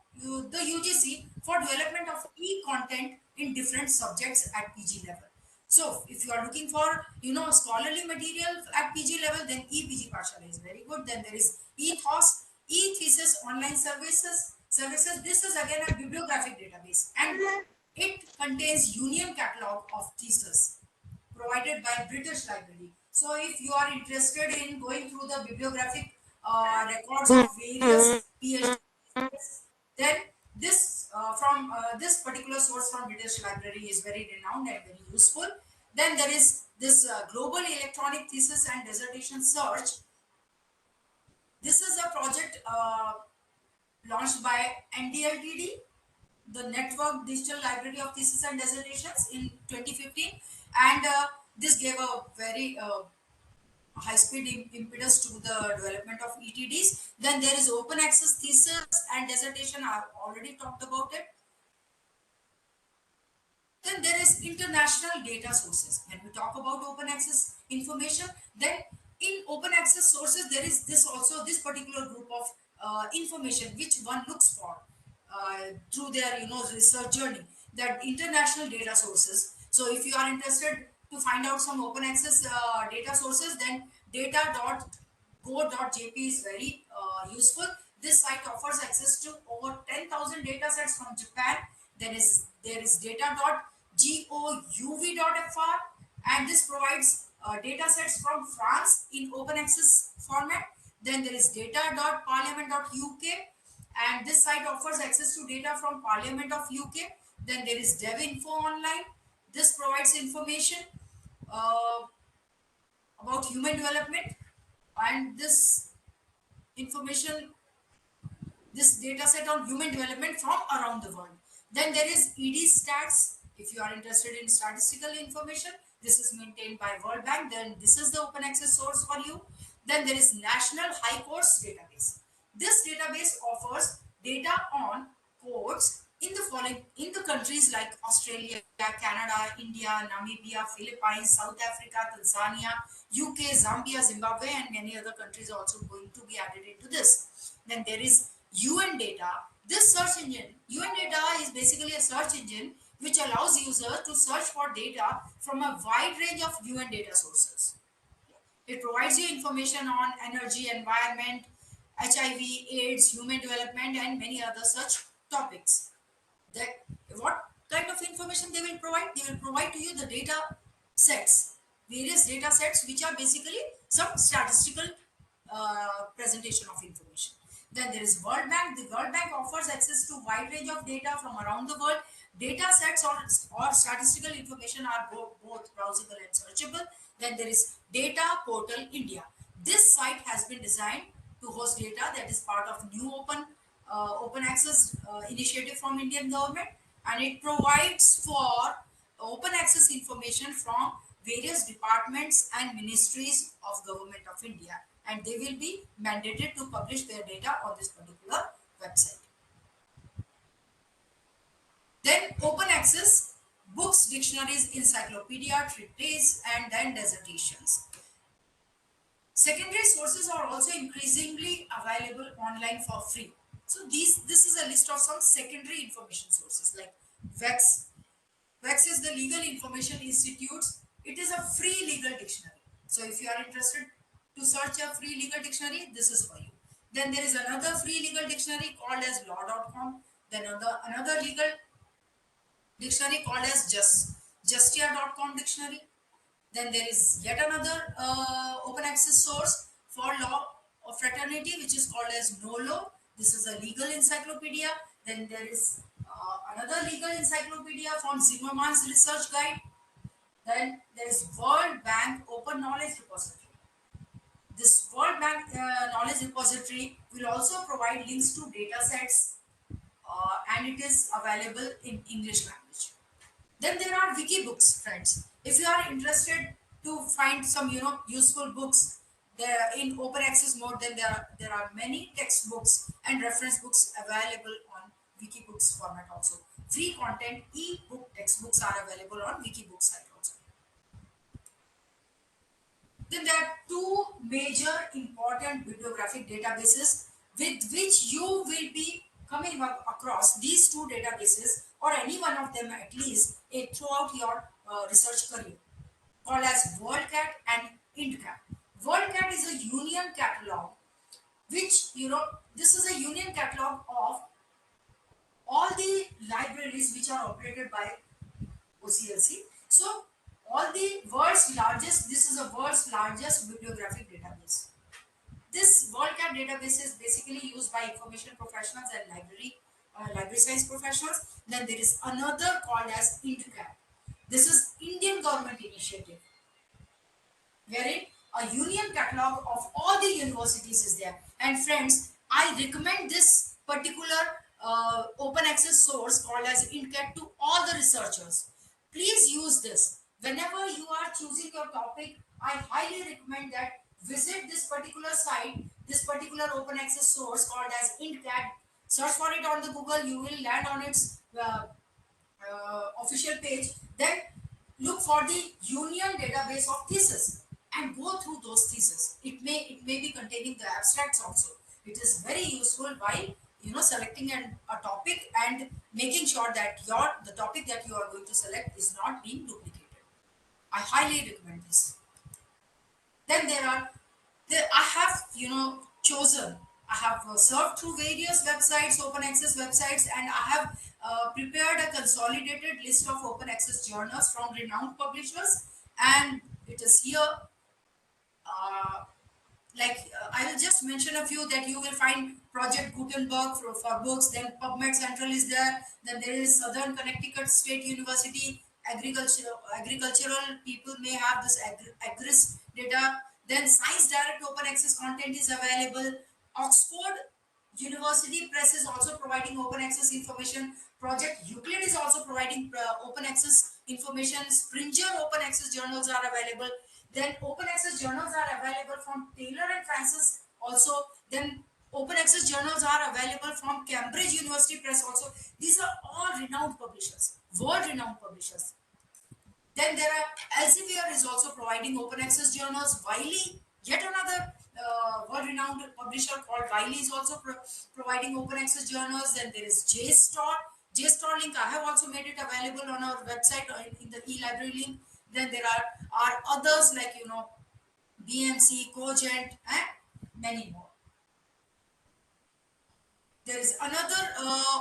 the UGC for development of e-content in different subjects at PG level. So if you are looking for scholarly material at PG level, then EPG Pathshala is very good. Then there is eThos, e-thesis online services. This is again a bibliographic database, and it contains union catalog of thesis provided by British Library. So if you are interested in going through the bibliographic records of various PhDs, then this from this particular source from British Library is very renowned and very useful. Then there is this Global Electronic Thesis and Dissertation Search. This is a project launched by NDLTD, the Network Digital Library of Thesis and Dissertations, in 2015, and this gave a very high-speed impetus to the development of ETDs. Then there is open access thesis and dissertation. I've already talked about it. Then there is international data sources. When we talk about open access information, then in open access sources, there is this particular group of information which one looks for through their research journey, that international data sources. So if you are interested to find out some open access data sources, then data.go.jp is very useful. This site offers access to over 10,000 data sets from Japan. There is data.gouv.fr, and this provides data sets from France in open access format. Then there is data.parliament.uk, and this site offers access to data from Parliament of UK. Then there is DevInfo Online. This provides information uh, about human development, and this information, this data set on human development from around the world. Then there is ED-Stats. If you are interested in statistical information, this is maintained by World Bank. Then this is the open access source for you. Then there is National High Courts Database. This database offers data on courts in the countries like Australia, Canada, India, Namibia, Philippines, South Africa, Tanzania, UK, Zambia, Zimbabwe, and many other countries are also going to be added into this. Then there is UN Data. This search engine, UN Data, is basically a search engine which allows users to search for data from a wide range of UN data sources. It provides you information on energy, environment, HIV, AIDS, human development, and many other such topics. That what kind of information they will provide? They will provide to you the data sets, various data sets, which are basically some statistical presentation of information. Then there is World Bank. The World Bank offers access to wide range of data from around the world. Data sets or statistical information are both browsable and searchable. Then there is Data Portal India. This site has been designed to host data that is part of new open access initiative from Indian government, and it provides for open access information from various departments and ministries of government of India, and they will be mandated to publish their data on this particular website. Then open access books, dictionaries, encyclopedia, treatise, and then dissertations. Secondary sources are also increasingly available online for free. So this is a list of some secondary information sources like VEX. VEX is the Legal Information Institutes. It is a free legal dictionary. So if you are interested to search a free legal dictionary, this is for you. Then there is another free legal dictionary called as law.com. Then another legal dictionary called as justia.com dictionary. Then there is yet another open access source for law of fraternity, which is called as NOLO. This is a legal encyclopedia. Then there is another legal encyclopedia from Zimmerman's Research Guide. Then there is World Bank Open Knowledge Repository. This World Bank Knowledge Repository will also provide links to data sets, and it is available in English language. Then there are Wikibooks, friends. If you are interested to find some useful books there in open access mode, then there are many textbooks and reference books available on Wikibooks format also. Free content e-book textbooks are available on Wikibooks site also. Then there are two major important bibliographic databases with which you will be coming up across these two databases, or any one of them at least, throughout your research career, called as WorldCat and IndCat. WorldCat is a union catalog, which this is a union catalog of all the libraries which are operated by OCLC. So all the world's largest, this is the world's largest bibliographic database. This WorldCat database is basically used by information professionals and library science professionals. Then there is another called as IndCat. This is Indian government initiative, wherein a union catalog of all the universities is there. And friends, I recommend this particular open access source called as IndCat to all the researchers. Please use this. Whenever you are choosing your topic, I highly recommend that visit this particular site, this particular open access source called as IndCat. Search for it on the Google, you will land on its official page. Then look for the union database of thesis and go through those theses. It may be containing the abstracts also. It is very useful while selecting a topic and making sure that the topic that you are going to select is not being duplicated. I highly recommend this. Then I have chosen. I have served through various websites, open access websites, and I have prepared a consolidated list of open access journals from renowned publishers, and it is here. I will just mention a few that you will find. Project Gutenberg for books, then PubMed Central is there, then there is Southern Connecticut State University, agricultural people may have this agris data, then Science Direct open access content is available. Oxford University Press is also providing open access information. Project Euclid is also providing open access information. Springer open access journals are available. Then open access journals are available from Taylor and Francis also. Then open access journals are available from Cambridge University Press also. These are all renowned publishers, world renowned publishers. Then there are Elsevier is also providing open access journals. Wiley, yet another world-renowned publisher called Wiley is also providing open access journals. Then there is JSTOR. JSTOR link, I have also made it available on our website in the e-library link. Then there are others like BMC, Cogent, and many more. There is another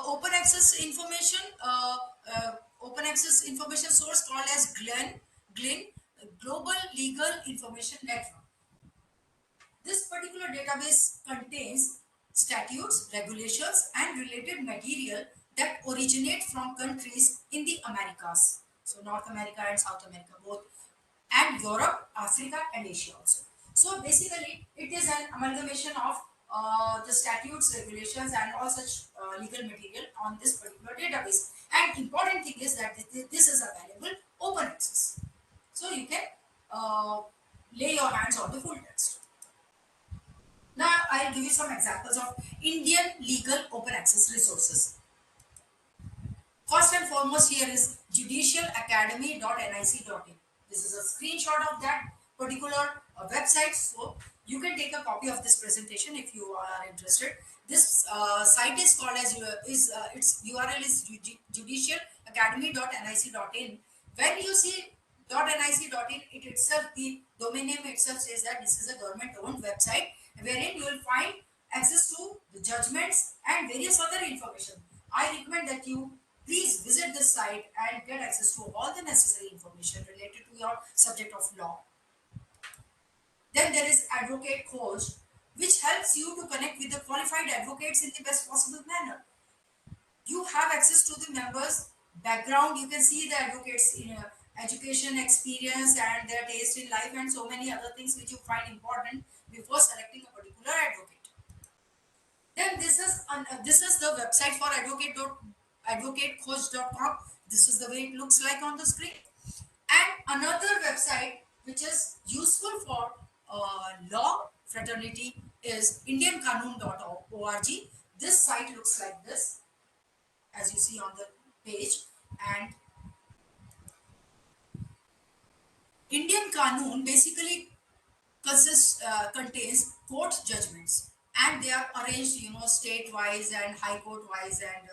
open access information source called as GLIN, Global Legal Information Network. This particular database contains statutes, regulations, and related material that originate from countries in the Americas. So North America and South America both, and Europe, Africa, and Asia also. So basically, it is an amalgamation of the statutes, regulations, and all such legal material on this particular database. And important thing is that this is available open access, so you can lay your hands on the full text. Now, I'll give you some examples of Indian legal open access resources. First and foremost here is judicialacademy.nic.in. This is a screenshot of that particular website. So you can take a copy of this presentation if you are interested. This site is called as its URL is judicialacademy.nic.in. When you see .nic.in, it itself, the domain name itself says that this is a government-owned website wherein you will find access to the judgments and various other information. I recommend that you please visit this site and get access to all the necessary information related to your subject of law. Then there is Advocate Coach, which helps you to connect with the qualified advocates in the best possible manner. You have access to the members' background. You can see the advocates' education, experience, and their taste in life, and so many other things which you find important before selecting a particular advocate. Then this is the website for advocatecoach.com. This is the way it looks like on the screen. And another website which is useful for law fraternity is indianqanun.org. This site looks like this, as you see on the page. And Indian Qanun basically contains court judgments, and they are arranged, state-wise and high court-wise, and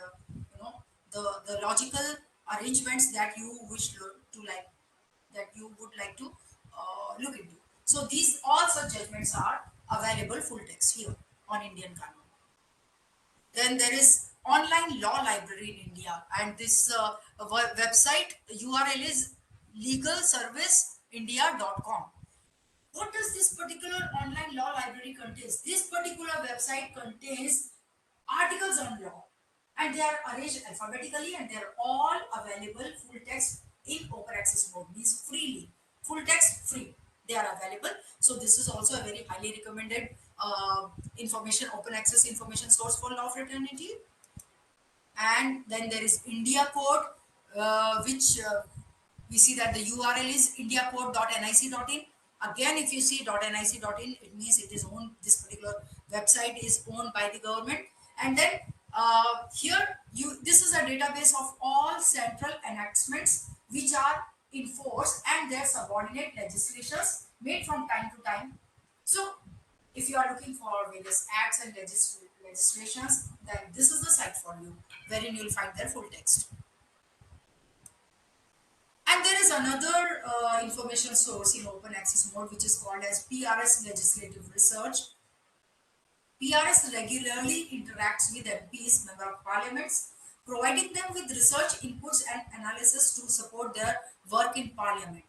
the logical arrangements that you wish that you would like to look into. So these all such judgments are available full text here on Indian Qanun. Then there is Online Law Library in India, and this website URL is legalserviceindia.com. What does this particular online law library contains? This particular website contains articles on law, and they are arranged alphabetically, and they are all available full text in open access mode, means freely, full text free. They are available. So this is also a very highly recommended open access information source for law fraternity. And then there is India Code, which we see that the URL is indiacode.nic.in. Again, if you see .nic.in, it means it is owned, this particular website is owned by the government. And then here, this is a database of all central enactments which are in force and their subordinate legislations made from time to time. So If you are looking for various acts and legislations, then this is the site for you, wherein you'll find their full text. And there is another information source in open access mode, which is called as PRS Legislative Research. PRS regularly interacts with MPs, member of parliaments, providing them with research inputs and analysis to support their work in parliament.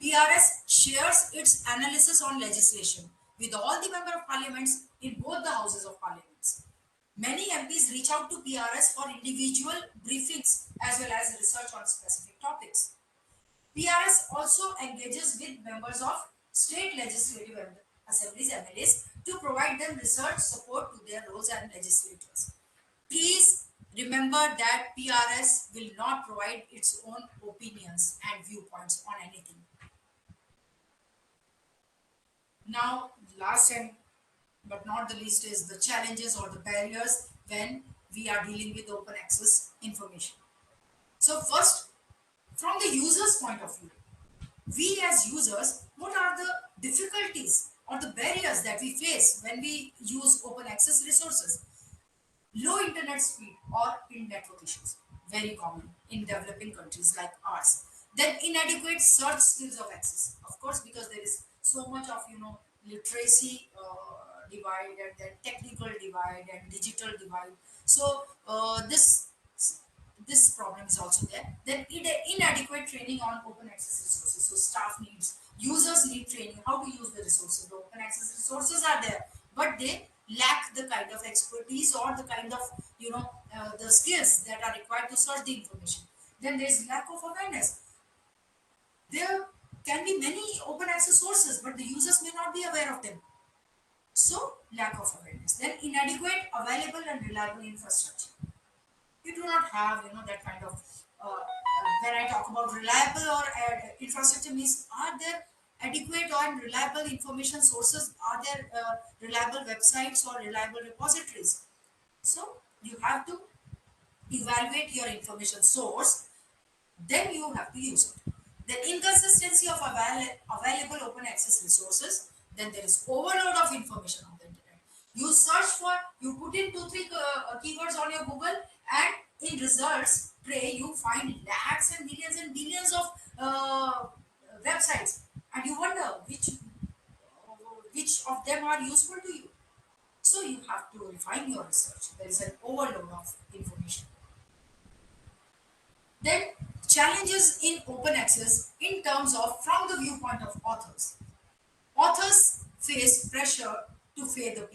PRS shares its analysis on legislation with all the member of parliaments in both the houses of parliaments. Many MPs reach out to PRS for individual briefings as well as research on specific topics. PRS also engages with members of state legislative assemblies, MLAs, to provide them research support to their roles as legislators. Please remember that PRS will not provide its own opinions and viewpoints on anything. Now, last and but not the least is the challenges or the barriers when we are dealing with open access information. So first, from the user's point of view, we as users, what are the difficulties or the barriers that we face when we use open access resources? Low internet speed or in-network issues, very common in developing countries like ours. Then inadequate search skills of access, of course, because there is so much of literacy divide and then technical divide and digital divide. So this problem is also there. Then inadequate training on open access resources. So staff needs, users need training how to use the resources. The open access resources are there, but they lack the kind of expertise or the kind of the skills that are required to search the information. Then there is lack of awareness. There can be many open access sources, but the users may not be aware of them. So lack of awareness. Then inadequate, available and reliable infrastructure. You do not have that kind of when I talk about reliable or infrastructure means, are there adequate or reliable information sources, are there reliable websites or reliable repositories? So you have to evaluate your information source, then you have to use it. Then inconsistency of available open access resources, then there is overload of information on the internet. You search for, you put in 2-3 keywords on your Google, and in results tray you find lakhs and millions and billions of websites, and you wonder which of them are useful to you. So you have to refine your research. There is an overload of information. Then challenges in open access in terms of from the viewpoint of authors. Authors face pressure to pay the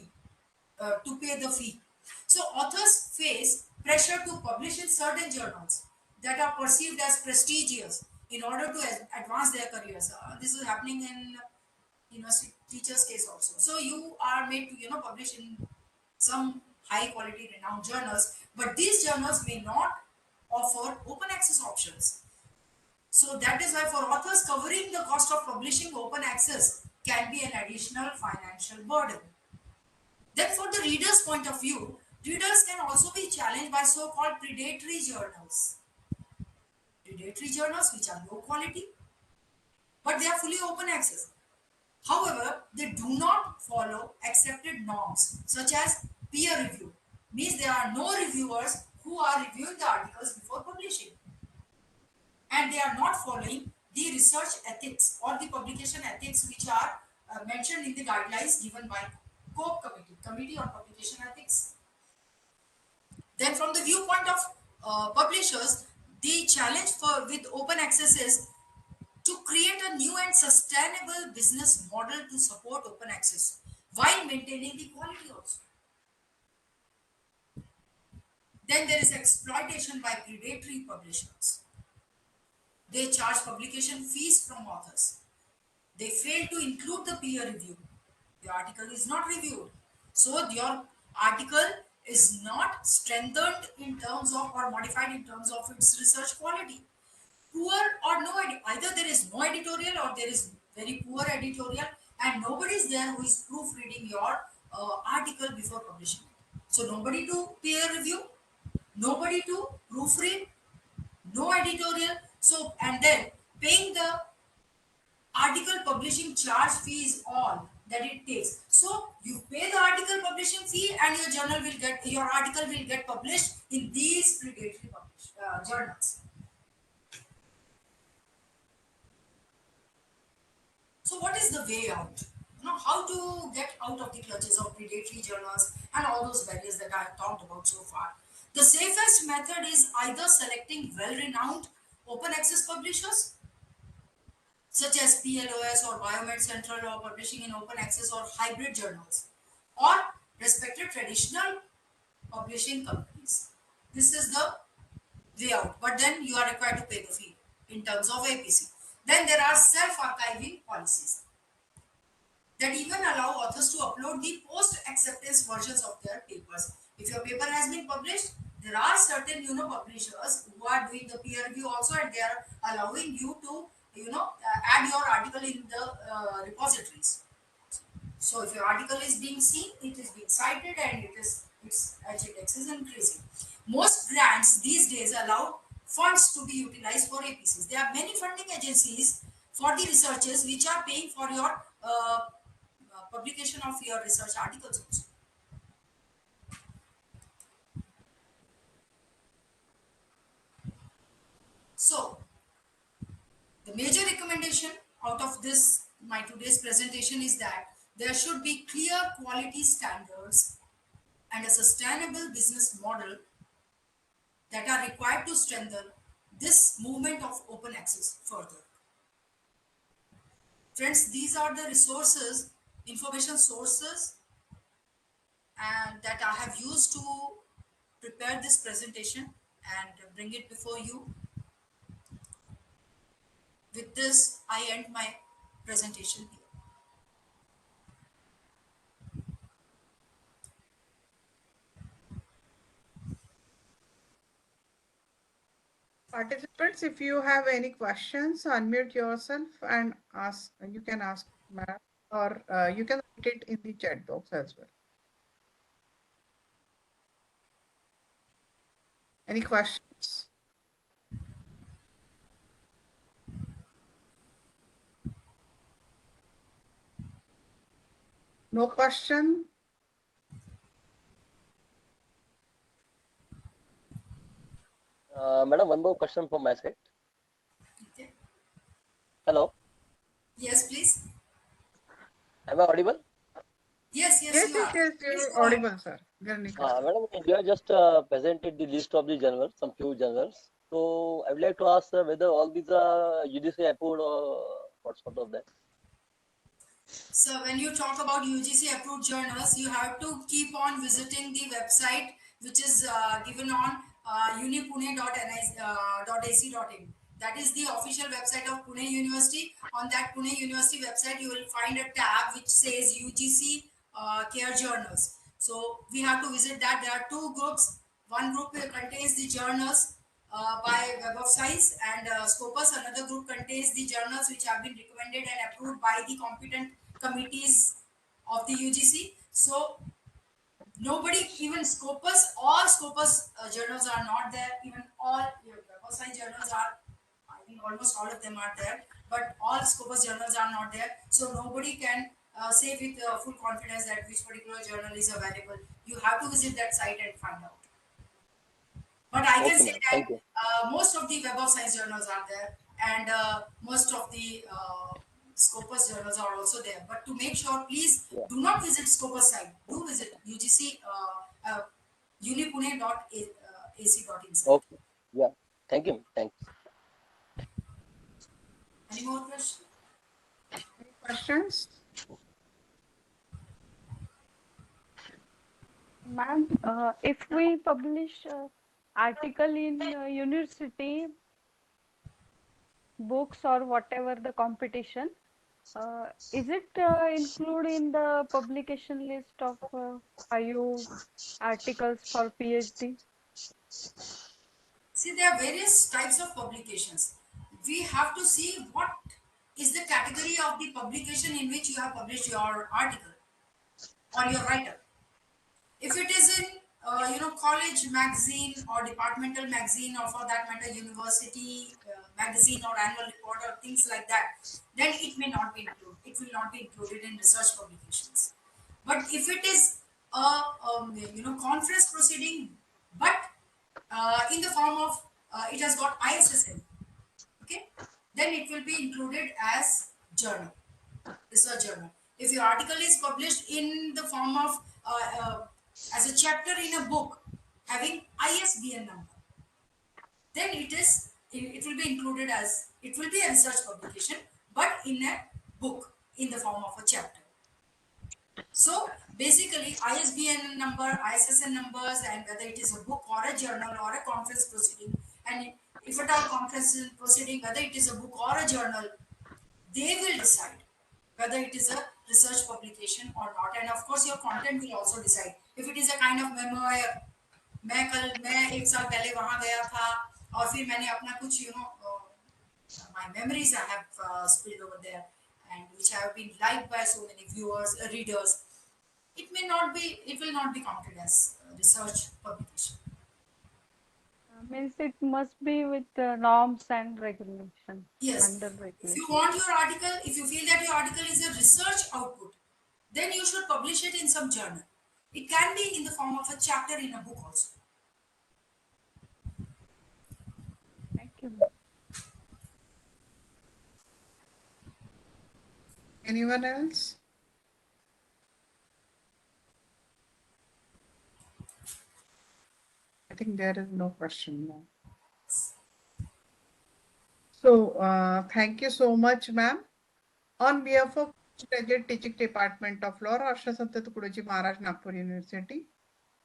fee. So authors face pressure to publish in certain journals that are perceived as prestigious in order to advance their careers. This is happening in university teachers case also. So you are made to publish in some high quality renowned journals, but these journals may not offer open access options. So that is why for authors, covering the cost of publishing open access can be an additional financial burden. Then for the reader's point of view, readers can also be challenged by so-called predatory journals. Predatory journals which are low quality, but they are fully open access. However, they do not follow accepted norms such as peer review. Means there are no reviewers who are reviewing the articles before publishing. And they are not following the research ethics or the publication ethics which are mentioned in the guidelines given by COPE Committee, Committee on Publication Ethics. Then from the viewpoint of publishers, the challenge with open access is to create a new and sustainable business model to support open access while maintaining the quality also. Then there is exploitation by predatory publishers. They charge publication fees from authors. They fail to include the peer review. The article is not reviewed. So your article is not strengthened in terms of or modified in terms of its research quality. Poor or no, either there is no editorial or there is very poor editorial, and nobody is there who is proofreading your article before publishing it. So nobody to peer review, nobody to proofread, no editorial. So, and then paying the article publishing charge fees all that it takes. So So you pay the article publishing fee, and your article will get published in these predatory journals. So what is the way out? How to get out of the clutches of predatory journals and all those barriers that I have talked about so far. The safest method is either selecting well-renowned open access publishers such as PLOS or Biomed Central, or publishing in open access or hybrid journals, or respected traditional publishing companies. This is the way out, but then you are required to pay the fee in terms of APC. Then there are self-archiving policies that even allow authors to upload the post-acceptance versions of their papers. If your paper has been published, there are certain publishers who are doing the peer review also, and they are allowing you to add your article in the repositories. So if your article is being seen, it is being cited, and its index is increasing. Most grants these days allow funds to be utilized for APCs. There are many funding agencies for the researchers which are paying for your publication of your research articles also. So the major recommendation out of this my today's presentation is that there should be clear quality standards and a sustainable business model that are required to strengthen this movement of open access further. Friends, these are the resources, information sources, and that I have used to prepare this presentation and bring it before you. With this, I end my presentation here. Participants, if you have any questions, unmute yourself and ask. You can ask, ma'am, or you can write it in the chat box as well. Any questions? No question? Madam, one more question from my side. Okay. Hello, Yes, please. am I audible? Yes, You yes, are. you're Please go ahead. audible, sir. Madam, you have just presented the list of the journals, some few journals. So I would like to ask whether all these are UGC approved or what sort of that? So when you talk about UGC approved journals, you have to keep on visiting the website, which is given on unipune.ac.in. That is the official website of Pune University. On that Pune University website, you will find a tab which says UGC Care Journals. So we have to visit that. There are two groups. One group contains the journals by Web of Science, and Scopus. Another group contains the journals which have been recommended and approved by the competent committees of the UGC. So nobody, even Scopus, all Scopus journals are not there. Even all Web of Science journals are, I think almost all of them are there, but all Scopus journals are not there. So nobody can say with full confidence that which particular journal is available. You have to visit that site and find out. But I can say that most of the Web of Science journals are there, and most of the Scopus journals are also there. But to make sure, please do not visit Scopus site. Do visit UGC unipune.ac.in. Okay. Yeah. Thank you. Thanks. Any more questions? Any questions? Ma'am, if we publish article in university books or whatever the competition, is it included in the publication list of IU articles for PhD? See, there are various types of publications. We have to see what is the category of the publication in which you have published your article or your writer. If it is in college magazine or departmental magazine, or for that matter university magazine or annual report or things like that, then it may not be included. It will not be included in research publications. But if it is a conference proceeding, but in the form of it has got ISSN, okay, then it will be included as journal, research journal. If your article is published in the form of as a chapter in a book having ISBN number, then it will be included as, it will be a research publication, but in a book in the form of a chapter. So basically ISBN number, ISSN numbers, and whether it is a book or a journal or a conference proceeding, and if at all conference proceeding, whether it is a book or a journal, they will decide whether it is a research publication or not. And of course your content will also decide. If it is a kind of memoir, मैं एक साल पहले वहां गया था और फिर मैंने अपना कुछ my memories I have spilled over there, and which have been liked by so many viewers, readers, it will not be counted as research publication. Means it must be with norms and regulation. Yes. Under If regulation. you want your article, if you feel that your article is a research output, then you should publish it in some journal. It can be in the form of a chapter in a book also. Thank you. Anyone else? I think there is no question now. So thank you so much, ma'am. On behalf of Graduate Teaching Department of Law, Rashtrasanta Tukadoji Maharaj, Nagpur University,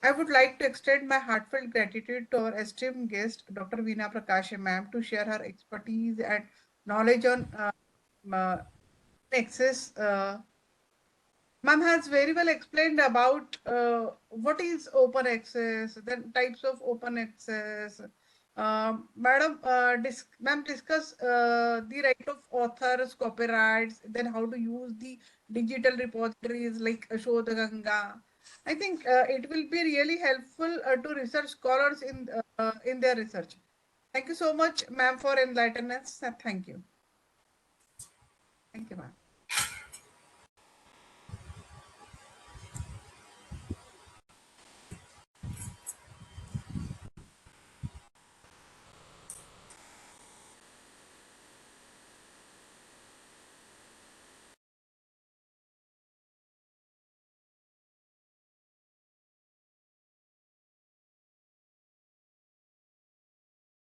I would like to extend my heartfelt gratitude to our esteemed guest, Dr. Veena Prakash, ma'am, to share her expertise and knowledge on access. Ma'am has very well explained about what is open access, then types of open access. Madam, ma'am discuss the right of authors, copyrights, then how to use the digital repositories like Shodha Ganga. I think it will be really helpful to research scholars in their research. Thank you so much, ma'am, for enlightening us. Thank you. Thank you, ma'am.